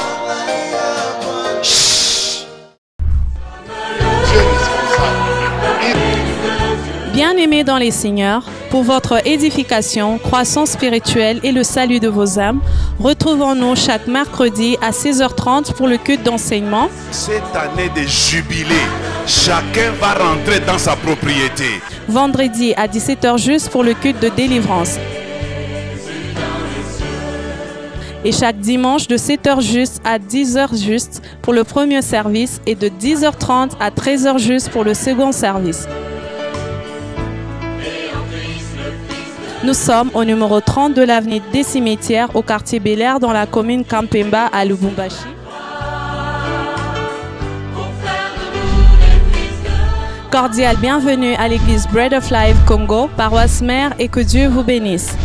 Bien-aimés dans les Seigneurs, pour votre édification, croissance spirituelle et le salut de vos âmes, retrouvons-nous chaque mercredi à 16h30 pour le culte d'enseignement. Cette année de jubilé, chacun va rentrer dans sa propriété. Vendredi à 17h juste pour le culte de délivrance. Et chaque dimanche de 7h juste à 10h juste pour le premier service et de 10h30 à 13h juste pour le second service. Nous sommes au numéro 30 de l'avenue des Cimetières au quartier Bel-Air dans la commune Kampemba à Lubumbashi. Cordial bienvenue à l'église Bread of Life Congo, paroisse mère, et que Dieu vous bénisse.